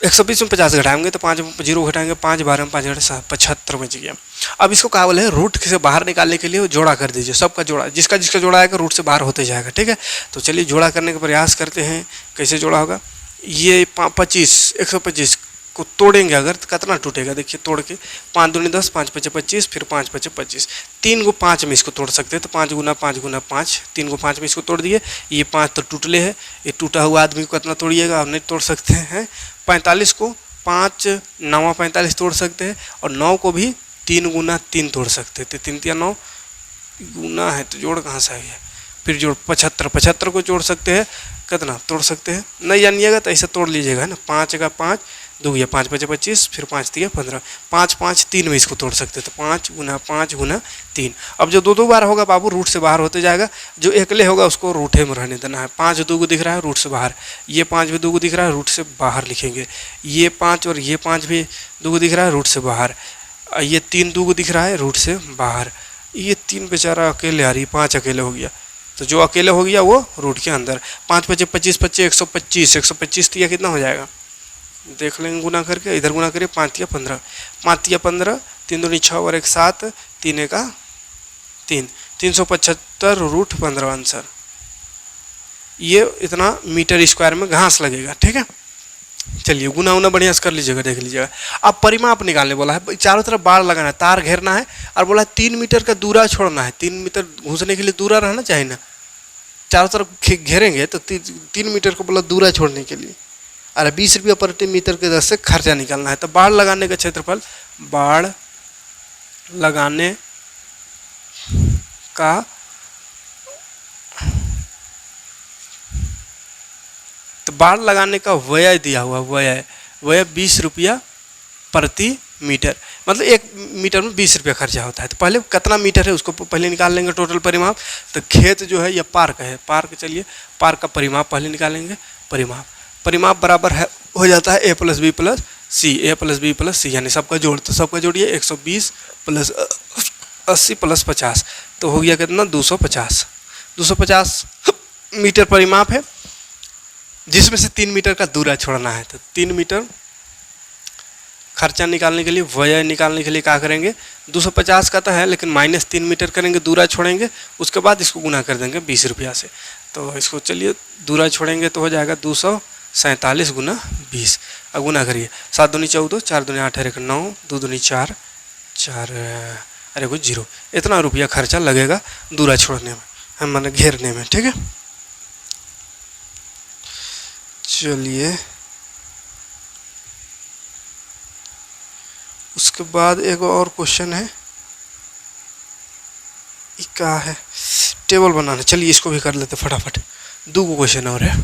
120 में 50 घटाएंगे तो 5 में 0 घटाएंगे, 5 12 में 5 घटा 75 बच गया। अब इसको क्या बोले, रूट से बाहर निकालने के लिए जोड़ा कर दीजिए। सबका जोड़ा, जिसका जिसका जोड़ा आएगा रूट से बाहर होते जाएगा। ठीक है, तो चलिए जोड़ा करने का प्रयास करते हैं। कैसे जोड़ा होगा, ये 125 को तोड़ेंगे अगर तो कितना टूटेगा, देखिए तोड़ के 5 दूनी 10, 5 पचे 25, फिर 5 पचे 25। 3 को 5 में इसको तोड़ सकते हैं, तो 5 गुना 5 गुना 5, 3 को 5 में इसको तोड़ दिए। ये 5 तो टूटले है, ये टूटा हुआ आदमी को कितना तोड़िएगा, आप नहीं तोड़ सकते हैं। 45 को 5 9 45 तोड़ सकते हैं, और 9 को भी 3 गुना 3 तोड़ सकते हैं। तो 3 3 9 गुना है तो जोड़ कहाँ से आ गया, फिर जोड़ 75, 75 को जोड़ सकते हैं, कितना तोड़ सकते हैं, नहीं जानिएगा तो ऐसे तोड़ लीजिएगा ना, 5 का 5, 2 या 5 5 25, फिर 5 3 15, 5 5 3 में इसको तोड़ सकते हैं, तो 5 गुना 5 गुना 3। अब जो 2 बार होगा बाबू रूट से बाहर होते जाएगा, जो एकले होगा उसको रूठे में रहने देना है। 5 2 को दिख रहा है रूट से बाहर, ये 5 भी 2 को दिख रहा है रूट से बाहर लिखेंगे, ये 5 और ये 5 भी 2 को दिख रहा है रूट से बाहर, ये 3 2 को दिख रहा है रूट से बाहर, ये 3 बेचारा अकेले आ रही, 5 अकेले हो गया, तो जो अकेले हो गया वो रूट के अंदर। 5 5 25 25 125, 125 तिया कितना हो जाएगा देख लेंगे गुना करके, इधर गुना करिए, 5 तिया 15, 5 तिया 15, 3 दूनी 6 और 1 7, 3 का 3, 375 रूट 15 आंसर। ये इतना मीटर स्क्वायर में घास लगेगा, ठीक है। चलिए गुना उना बढ़िया से कर लीजिएगा, देख लीजिएगा। अब परिमाप निकालने बोला है, चारों तरफ बाड़ लगाना है, तार घेरना है, और बोला है 3 मीटर का दूरा छोड़ना है। 3 मीटर घुसने के लिए दूरा रहना चाहिए ना, चारों तरफ घेरेंगे तो 3 मीटर को बोला दूरा छोड़ने के लिए, अरे 20 रुपया प्रति मीटर के दर से खर्चा निकालना है। तो बाड़ लगाने का क्षेत्रफल, बाड़ लगाने का तो बाड़ लगाने का व्यय दिया हुआ, व्यय 20 रुपया प्रति मीटर, मतलब 1 मीटर में 20 रुपया खर्चा होता है। तो पहले कितना मीटर है उसको पहले निकाल लेंगे टोटल परिमाप। तो खेत जो है या पार्क है, पार्क, चलिए पार्क का परिमाप पहले निकालेंगे। परिमाप बराबर है हो जाता है a + b + c, a + b + c, यानी सबका जोड़, तो सबका जोड़िए 120 + 80 + 50, तो हो गया कितना 250। 250 मीटर परिमाप है, जिसमें से 3 मीटर का दूरा छोड़ना है। तो 3 मीटर खर्चा निकालने के लिए, व्यय निकालने के लिए क्या करेंगे, 250 का तो है लेकिन -3 मीटर करेंगे, दूरा छोड़ेंगे, उसके बाद इसको गुना कर देंगे 20 रुपया से। तो इसको चलिए दूरा छोड़ेंगे तो हो जाएगा 247 गुना 20, अब गुना करिए, 7 दूनी 14, 4 दूनी 8, 1 9, 2 दूनी 4, 4 अरे कुछ 0, इतना रुपया खर्चा लगेगा दूरा छोड़ने में, हम माने घेरने में, ठीक है। चलिए उसके बाद एक और क्वेश्चन है, क्या है, टेबल बनाना, चलिए इसको भी कर लेते फटाफट। 2 क्वेश्चन और है।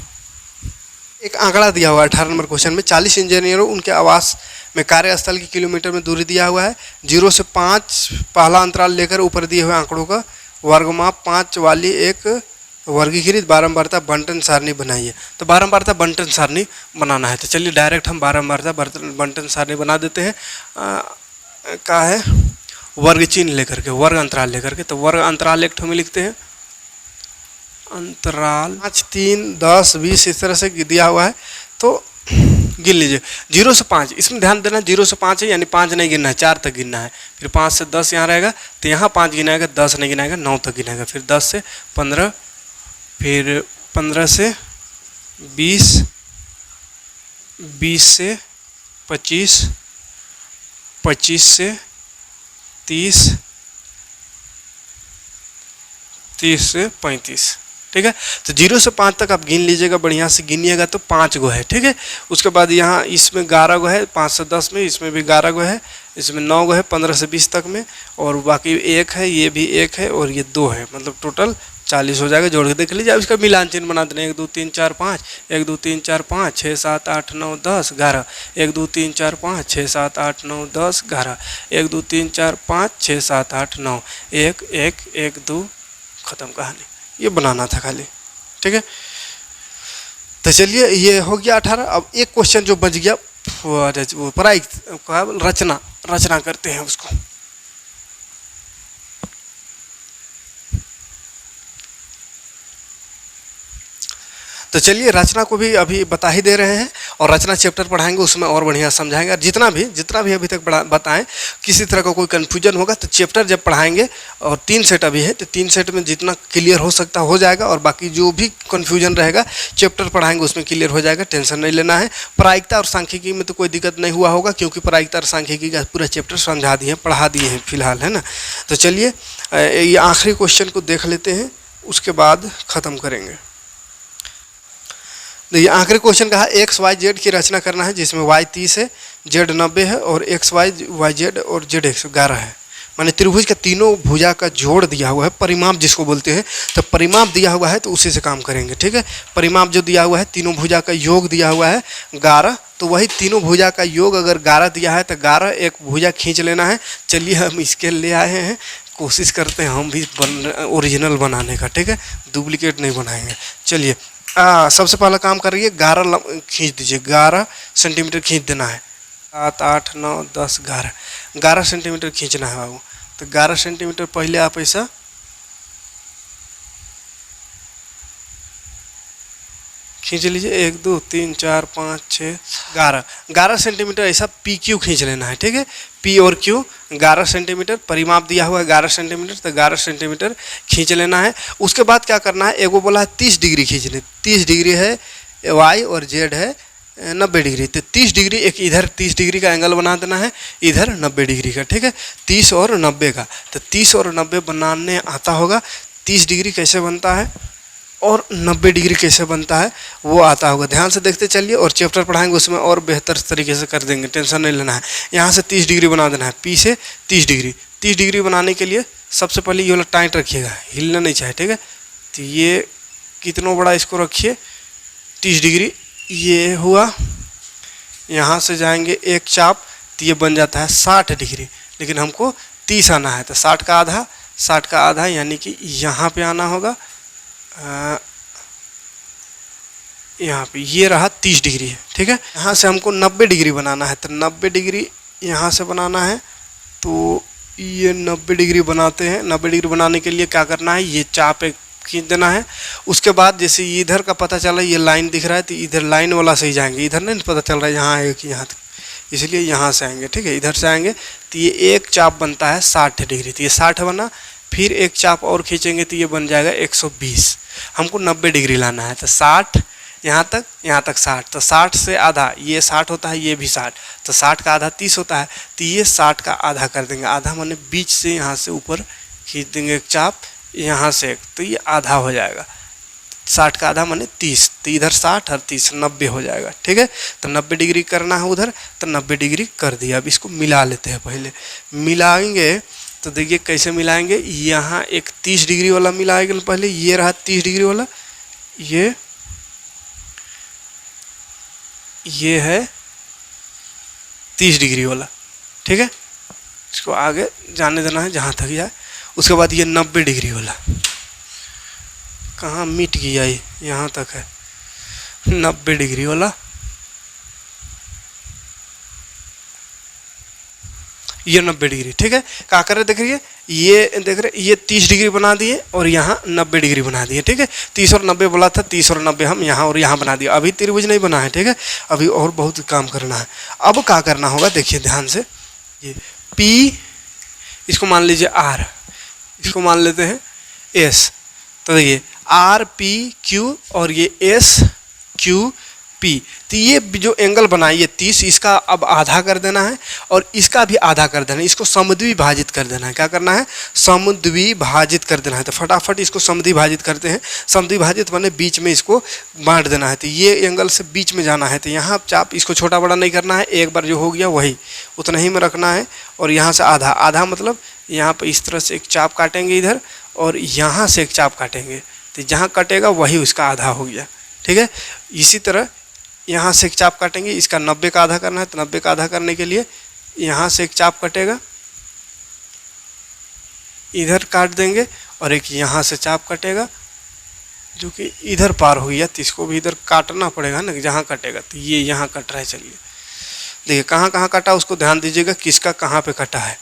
एक आंकड़ा दिया हुआ है 18 नंबर क्वेश्चन में, 40 इंजीनियरों उनके आवास में कार्यस्थल की किलोमीटर में दूरी दिया हुआ है, 0 से 5 पहला अंतराल लेकर ऊपर दिए हुए आंकड़ों का वर्गमाप 5 वाली एक वर्गीकृत बारंबारता बंटन सारणी बनाइए। तो बारंबारता बंटन सारणी बनाना है, तो चलिए डायरेक्ट हम बारंबारता बंटन सारणी बना देते हैं। क्या है, वर्ग चिन्ह लेकर के, वर्ग अंतराल लेकर के, तो वर्ग अंतराल एक ठो में लिखते हैं, अंतराल 5 3 10 20 इस तरह से दिया हुआ है। तो गिन लीजिए 0 से 5, इसमें ध्यान देना 0 से 5 है, यानी 5 नहीं गिनना है, 4 तक गिनना है। फिर 5 से 10 यहाँ रहेगा, तो यहाँ 5 गिनाएगा, 10 नहीं गिनाएगा, 9 तक गिनाएगा। फिर 10 से 15, फिर 15 से 20, 20 से 25, 25 से 30, 30 से 35, ठीक है। तो 0 से 5 तक आप गिन लीजिएगा, बढ़िया से गिनिएगा तो 5 गो है, ठीक है। उसके बाद यहाँ इसमें 11 गो है, 5 से 10 में, इसमें भी 11 गो है, इसमें 9 गो है 15 से 20 तक में, और बाकी 1 है, ये भी 1 है, और ये 2 है, मतलब टोटल 40 हो जाएगा। जोड़ के देख लीजिए, अब इसका मिलान चिन्ह बना देना, 1 2 3 4 5, 1 2 3 4 5 6 7 8 9 10 11, 1 2 3 4 5 6 7 8 9 10 11, 1 2 3 4 5 6 7 8 9 1 1 1 2, खत्म कहानी। ये बनाना था खाली, ठीक है। तो चलिए ये हो गया 18। अब एक क्वेश्चन जो बच गया वो प्रायिक रचना करते हैं उसको। तो चलिए रचना को भी अभी बता ही दे रहे हैं, और रचना चैप्टर पढ़ाएंगे उसमें और बढ़िया समझाएंगे। और जितना भी अभी तक बताएं, किसी तरह का कोई कन्फ्यूजन होगा तो चैप्टर जब पढ़ाएंगे, और 3 सेट अभी है, तो 3 सेट में जितना क्लियर हो सकता हो जाएगा, और बाकी जो भी कन्फ्यूजन रहेगा चैप्टर पढ़ाएंगे उसमें क्लियर हो जाएगा, टेंशन नहीं लेना है। प्रायिकता और सांख्यिकी में तो कोई दिक्कत नहीं हुआ होगा, क्योंकि प्रायिकता और सांख्यिकी का पूरा चैप्टर समझा दिए, पढ़ा दिए हैं फिलहाल, है ना। तो चलिए ये आखिरी क्वेश्चन को देख लेते हैं, उसके बाद ख़त्म करेंगे। ये आखिरी क्वेश्चन का है, एक्स वाई जेड की रचना करना है, जिसमें वाई 30 है, जेड 90 है, और एक्स वाई वाई जेड और जेड 111 है। माने त्रिभुज का तीनों भुजा का जोड़ दिया हुआ है, परिमाप जिसको बोलते हैं। तो परिमाप दिया हुआ है तो उसी से काम करेंगे, ठीक है। परिमाप जो दिया हुआ है, तीनों भुजा का योग दिया हुआ है 11, तो वही तीनों भुजा का योग अगर 11 दिया है तो 11 एक भुजा खींच लेना है। चलिए हम स्केल ले आए हैं, कोशिश करते हैं हम भी ओरिजिनल बनाने का, ठीक है, डुप्लीकेट नहीं बनाएंगे। चलिए सबसे पहला काम कर रही है, 11 खींच दीजिए, 11 सेंटीमीटर खींच देना है। 7 8 9 10 11 सेंटीमीटर खींचना है बाबू। तो 11 सेंटीमीटर पहले आप ऐसा खींच लीजिए, 1 2 3 4 5 6 11 सेंटीमीटर ऐसा पी क्यू खींच लेना है, ठीक है। पी और क्यू 11 सेंटीमीटर, परिमाप दिया हुआ है 11 सेंटीमीटर, तो 11 सेंटीमीटर खींच लेना है। उसके बाद क्या करना है, एगो बोला है 30 डिग्री खींचने, 30 डिग्री है वाई और जेड है 90 डिग्री, तो 30 डिग्री एक इधर 30 डिग्री का एंगल बना देना है, इधर 90 डिग्री का, ठीक है। 30 और 90 का, तो 30 और 90 बनाने आता होगा। 30 डिग्री कैसे बनता है और 90 डिग्री कैसे बनता है वो आता होगा। ध्यान से देखते चलिए, और चैप्टर पढ़ाएंगे उसमें और बेहतर तरीके से कर देंगे, टेंशन नहीं लेना है। यहाँ से 30 डिग्री बना देना है, पी से 30 डिग्री। 30 डिग्री बनाने के लिए सबसे पहले ये वाला टाइट रखिएगा, हिलना नहीं चाहिए, ठीक है। तो ये कितना बड़ा इसको रखिए, 30 डिग्री ये हुआ। यहाँ से जाएंगे एक चाप, तो ये बन जाता है 60 डिग्री, लेकिन हमको 30 आना है, तो 60 का आधा यानी कि यहाँ पे आना होगा। यहाँ पे ये रहा 30 डिग्री है, ठीक है। यहाँ से हमको 90 डिग्री बनाना है, तो 90 डिग्री यहाँ से बनाना है। तो ये 90 डिग्री बनाते हैं। 90 डिग्री बनाने के लिए क्या करना है, ये चाप एक खींच देना है। उसके बाद जैसे इधर का पता चला, ये लाइन दिख रहा है, तो इधर लाइन वाला से ही जाएंगे, इधर नहीं पता चल रहा है यहाँ है कि यहाँ तक, इसलिए यहाँ से आएंगे, ठीक है। इधर से आएंगे तो ये एक चाप बनता है 60 डिग्री, तो ये 60 बना। फिर एक चाप और खींचेंगे तो ये बन जाएगा 120। हमको 90 डिग्री लाना है, तो 60 यहाँ तक 60, तो 60 से आधा ये 60 होता है, ये भी 60, तो 60 का आधा 30 होता है, तो ये 60 का आधा कर देंगे। आधा माने बीच से यहाँ से ऊपर खींच देंगे एक चाप, यहाँ से एक, तो ये आधा हो जाएगा। 60 का आधा माने 30, तो इधर 60 और 30 90 हो जाएगा, ठीक है। तो 90 डिग्री करना है उधर, तो 90 डिग्री कर दिया। अब इसको मिला लेते हैं, पहले मिलाएंगे तो देखिए कैसे मिलाएंगे। यहाँ एक 30 डिग्री वाला मिलाएंगे पहले, ये रहा 30 डिग्री वाला, ये है 30 डिग्री वाला, ठीक है। इसको आगे जाने देना है जहाँ तक जाए। उसके बाद ये 90 डिग्री वाला, कहाँ मिट गया, ये यहाँ तक है 90 डिग्री वाला। ये 90 डिग्री, ठीक है। क्या कर रहे देख रही है, ये देख रहे, ये 30 डिग्री बना दिए और यहाँ 90 डिग्री बना दिए, ठीक है। 30 और 90 बोला था, 30 और 90 हम यहाँ और यहाँ बना दिया। अभी त्रिभुज नहीं बना है, ठीक है, अभी और बहुत काम करना है। अब क्या करना होगा देखिए ध्यान से, ये P इसको मान लीजिए R, इसको मान लेते हैं S। तो देखिए RPQ और ये SQP, तो ये जो एंगल बना है ये 30, इसका अब आधा कर देना है और इसका भी आधा कर देना है। इसको समद्विभाजित कर देना है। क्या करना है, समद्विभाजित कर देना है। तो फटाफट इसको समद्विभाजित करते हैं। समद्विभाजित बने बीच में इसको बांट देना है, तो ये एंगल से बीच में जाना है। तो यहाँ चाप इसको छोटा बड़ा नहीं करना है, एक बार जो हो गया वही उतना ही में रखना है। और यहाँ से आधा, आधा मतलब यहाँ पर इस तरह से एक चाप काटेंगे इधर, और यहाँ से एक चाप काटेंगे, तो जहाँ कटेगा वही उसका आधा हो गया, ठीक है। इसी तरह यहाँ से एक चाप काटेंगे, इसका 90 का आधा करना है, तो 90 का आधा करने के लिए यहाँ से एक चाप कटेगा, इधर काट देंगे, और एक यहाँ से चाप कटेगा जो कि इधर पार हो गया, तो इसको भी इधर काटना पड़ेगा ना, जहाँ कटेगा। तो ये यहाँ कट रहा है। चलिए देखिए कहाँ कहाँ कटा, उसको ध्यान दीजिएगा, किसका कहाँ पे कटा है।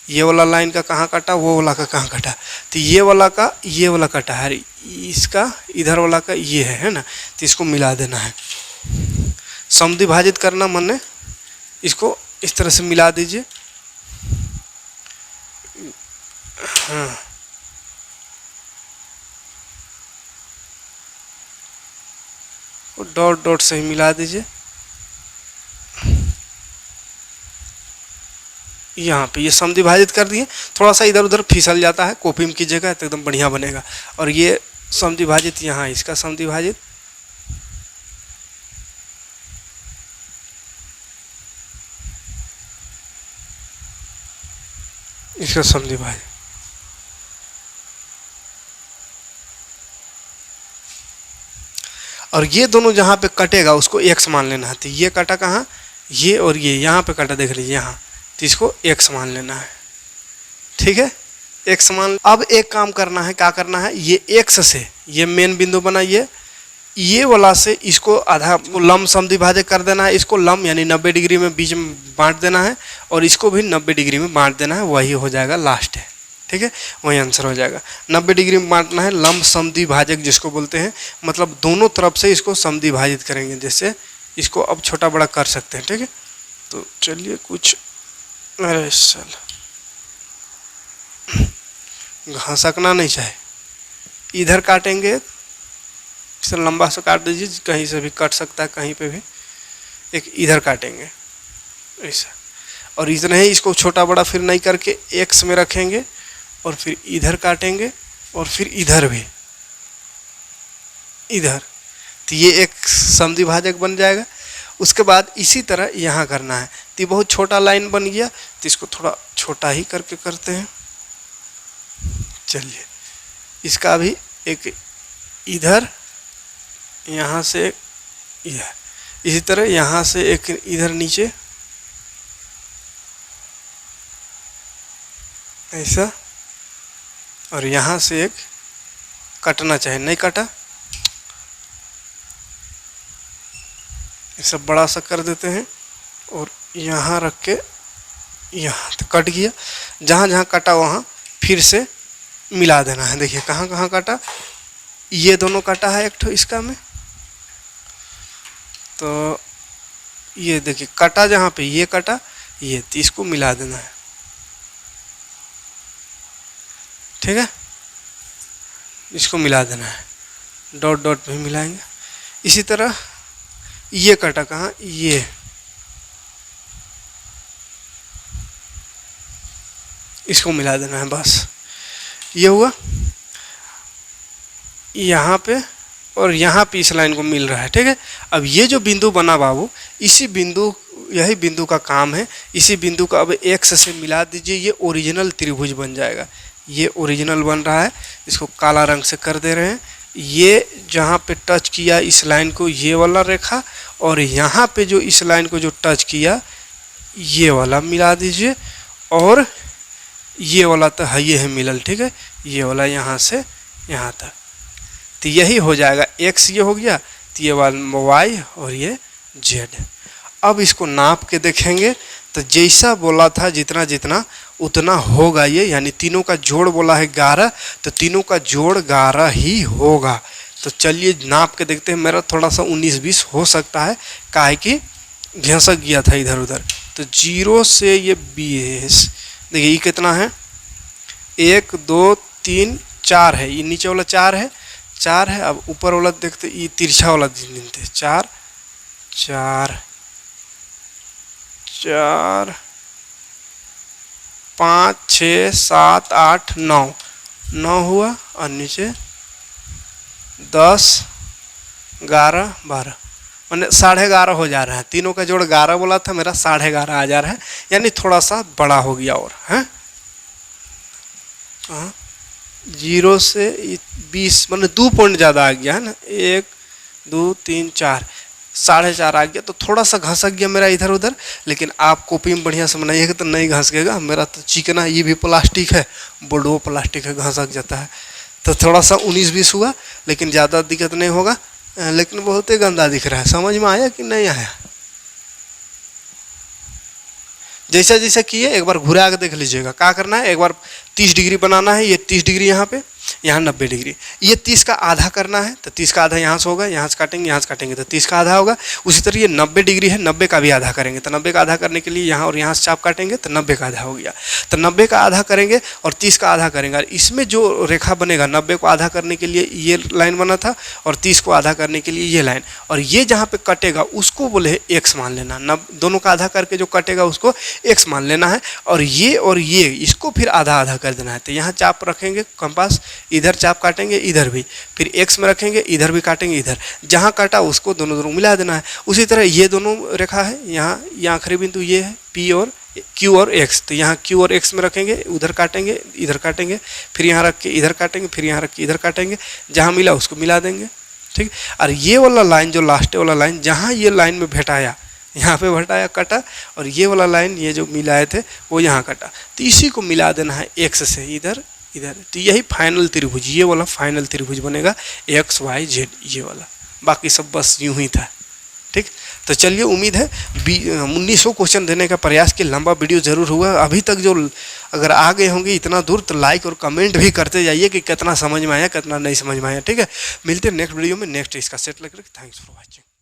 ये वाला लाइन का कहाँ कटा, वो वाला का कहाँ कटा, तो ये वाला का ये वाला कटा है, इसका इधर वाला का ये है ना, तो इसको मिला देना है। समद्विभाजित करना माने इसको इस तरह से मिला दीजिए, हाँ, डॉट डॉट से ही मिला दीजिए। यहाँ पे ये समद्विभाजित कर दिए। थोड़ा सा इधर उधर फिसल जाता है, कॉपी में कीजिएगा तो एकदम बढ़िया बनेगा। और ये समद्विभाजित यहाँ, इसका समद्विभाजित, इसका समद्विभाजक। और ये दोनों जहाँ पे कटेगा उसको x मान लेना है। तो ये कटा कहाँ, ये और ये यहाँ पे कटा, देख लीजिए यहाँ, तो इसको x मान लेना है। ठीक है, x मान। अब एक काम करना है, क्या करना है, ये x से ये मेन बिंदु बनाइए, ये वाला से इसको आधा लंब समद्विभाजक कर देना है। इसको लंब यानी 90 डिग्री में बीच में बांट देना है और इसको भी 90 डिग्री में बांट देना है, वही हो जाएगा लास्ट है। ठीक है, वही आंसर हो जाएगा। 90 डिग्री में बांटना है, लंब समद्विभाजक जिसको बोलते हैं, मतलब दोनों तरफ से इसको समद्विभाजित करेंगे। जैसे इसको अब छोटा बड़ा कर सकते हैं। ठीक है, तो चलिए कुछ, अरे साला घसकना नहीं चाहे, इधर काटेंगे, इसे लंबा से काट दीजिए, कहीं से भी कट सकता है, कहीं पे भी। एक इधर काटेंगे ऐसा, और इतना ही, इसको छोटा बड़ा फिर नहीं करके x में रखेंगे और फिर इधर काटेंगे और फिर इधर भी, इधर, तो ये एक समद्विभाजक बन जाएगा। उसके बाद इसी तरह यहाँ करना है। तो ये बहुत छोटा लाइन बन गया, तो इसको थोड़ा छोटा ही करके करते हैं। चलिए, इसका भी एक इधर, यहाँ से इधर, इसी तरह यहाँ से एक इधर नीचे ऐसा, और यहाँ से एक कटना चाहिए, नहीं कटा, ऐसा बड़ा सा कर देते हैं और यहाँ रख के यहाँ तो कट गया। जहाँ जहाँ कटा वहाँ फिर से मिला देना है। देखिए कहाँ कहाँ कटा, ये दोनों कटा है एक ठो इसका में, तो ये देखिए कटा, जहाँ पे ये कटा, ये, तो इसको मिला देना है। ठीक है, इसको मिला देना है, डॉट डॉट भी मिलाएंगे। इसी तरह ये कटा कहाँ, ये, इसको मिला देना है, बस ये हुआ। यहाँ पे और यहाँ पे इस लाइन को मिल रहा है। ठीक है, अब ये जो बिंदु बना बाबू, इसी बिंदु, यही बिंदु का काम है। इसी बिंदु का अब x से मिला दीजिए, ये ओरिजिनल त्रिभुज बन जाएगा। ये ओरिजिनल बन रहा है, इसको काला रंग से कर दे रहे हैं। ये जहाँ पे टच किया इस लाइन को, ये वाला रेखा, और यहाँ पे जो इस लाइन को जो टच किया, ये वाला मिला दीजिए, और ये वाला तो है, ये है मिलल। ठीक है, ये वाला यहाँ से यहाँ तक, तो यही हो जाएगा। x ये हो गया, तो ये वाला y और ये z। अब इसको नाप के देखेंगे तो जैसा बोला था जितना जितना उतना होगा ये, यानी तीनों का जोड़ बोला है 11, तो तीनों का जोड़ 11 ही होगा। तो चलिए नाप के देखते हैं। मेरा थोड़ा सा 19-20 हो सकता है, काहे कि घसक गया था इधर उधर। तो 0 से ये 20, देखिए ये कितना है, 1 2 3 4 है, ये नीचे वाला 4 है, 4 है। अब ऊपर वाला देखते, ये तिरछा वाला गिनते, 4 4 4 5 6 7 8 9 9 हुआ, और नीचे 10 11 12, मैंने 11.5 हो जा रहा है। तीनों का जोड़ 11 बोला था, मेरा 11.5 आ जा रहा है, यानी थोड़ा सा बड़ा हो गया और है। 0 से 20 मैंने 2 पॉइंट ज़्यादा आ गया है ना, 1 2 3 4, 4.5 आ गया, तो थोड़ा सा घसक गया मेरा इधर उधर। लेकिन आप कॉपी में बढ़िया से बनाइएगा तो नहीं घसकेगा। मेरा तो चिकना, ये भी प्लास्टिक है, बोर्डो प्लास्टिक है, घसक जाता है। तो थोड़ा सा 19-20 हुआ, लेकिन ज़्यादा दिक्कत नहीं होगा। लेकिन बहुत ही गंदा दिख रहा है, समझ में आया कि नहीं आया? जैसा जैसा किए एक बार घुरा के देख लीजिएगा। क्या करना है, एक बार 30 डिग्री बनाना है। ये 30 डिग्री यहाँ पे, यहाँ 90 डिग्री। ये 30 का आधा करना है, तो 30 का आधा यहाँ से होगा, यहाँ से काटेंगे, यहाँ से काटेंगे तो 30 का आधा होगा। उसी तरह ये 90 डिग्री है, 90 का भी आधा करेंगे, तो 90 का आधा करने के लिए यहाँ और यहाँ से चाप काटेंगे तो 90 का आधा हो गया। तो 90 का आधा करेंगे और 30 का आधा करेंगे। और इसमें जो रेखा बनेगा, 90 को आधा करने के लिए ये लाइन बना था और 30 को आधा करने के लिए ये लाइन, और ये जहाँ पे कटेगा उसको बोले x मान लेना। दोनों का आधा करके जो कटेगा उसको x मान लेना है। और ये इसको फिर आधा आधा कर देना है। तो यहाँ चाप रखेंगे कंपास, इधर चाप काटेंगे, इधर भी, फिर x में रखेंगे, इधर भी काटेंगे, इधर जहाँ काटा उसको दोनों दोनों मिला देना है। उसी तरह ये दोनों रेखा है, यहाँ आखिरी बिंदु ये है P और क्यू और एक्स, तो यहाँ क्यू और एक्स में रखेंगे, उधर काटेंगे, इधर काटेंगे, फिर यहाँ रख के इधर काटेंगे, फिर यहाँ रख के इधर काटेंगे, जहाँ मिला उसको मिला देंगे। ठीक, और ये वाला लाइन जो लास्ट वाला लाइन जहाँ ये लाइन में भेटाया, यहाँ पे भेटाया कटा, और ये वाला लाइन ये जो मिलाए थे वो यहाँ कटा, तो इसी को मिला देना है एक्स से इधर इधर। तो यही फाइनल त्रिभुज, ये वाला फाइनल त्रिभुज बनेगा एक्स वाई जेड ये वाला। बाकी सब बस यूं ही था। ठीक, तो चलिए उम्मीद है 1900 क्वेश्चन देने का प्रयास कि लंबा वीडियो जरूर हुआ। अभी तक जो अगर आ गए होंगे इतना दूर तो लाइक और कमेंट भी करते जाइए कि कितना समझ में आया कितना नहीं समझ में आया। ठीक है, मिलते हैं नेक्स्ट वीडियो में नेक्स्ट इसका सेट लग रहा है। Thanks for watching.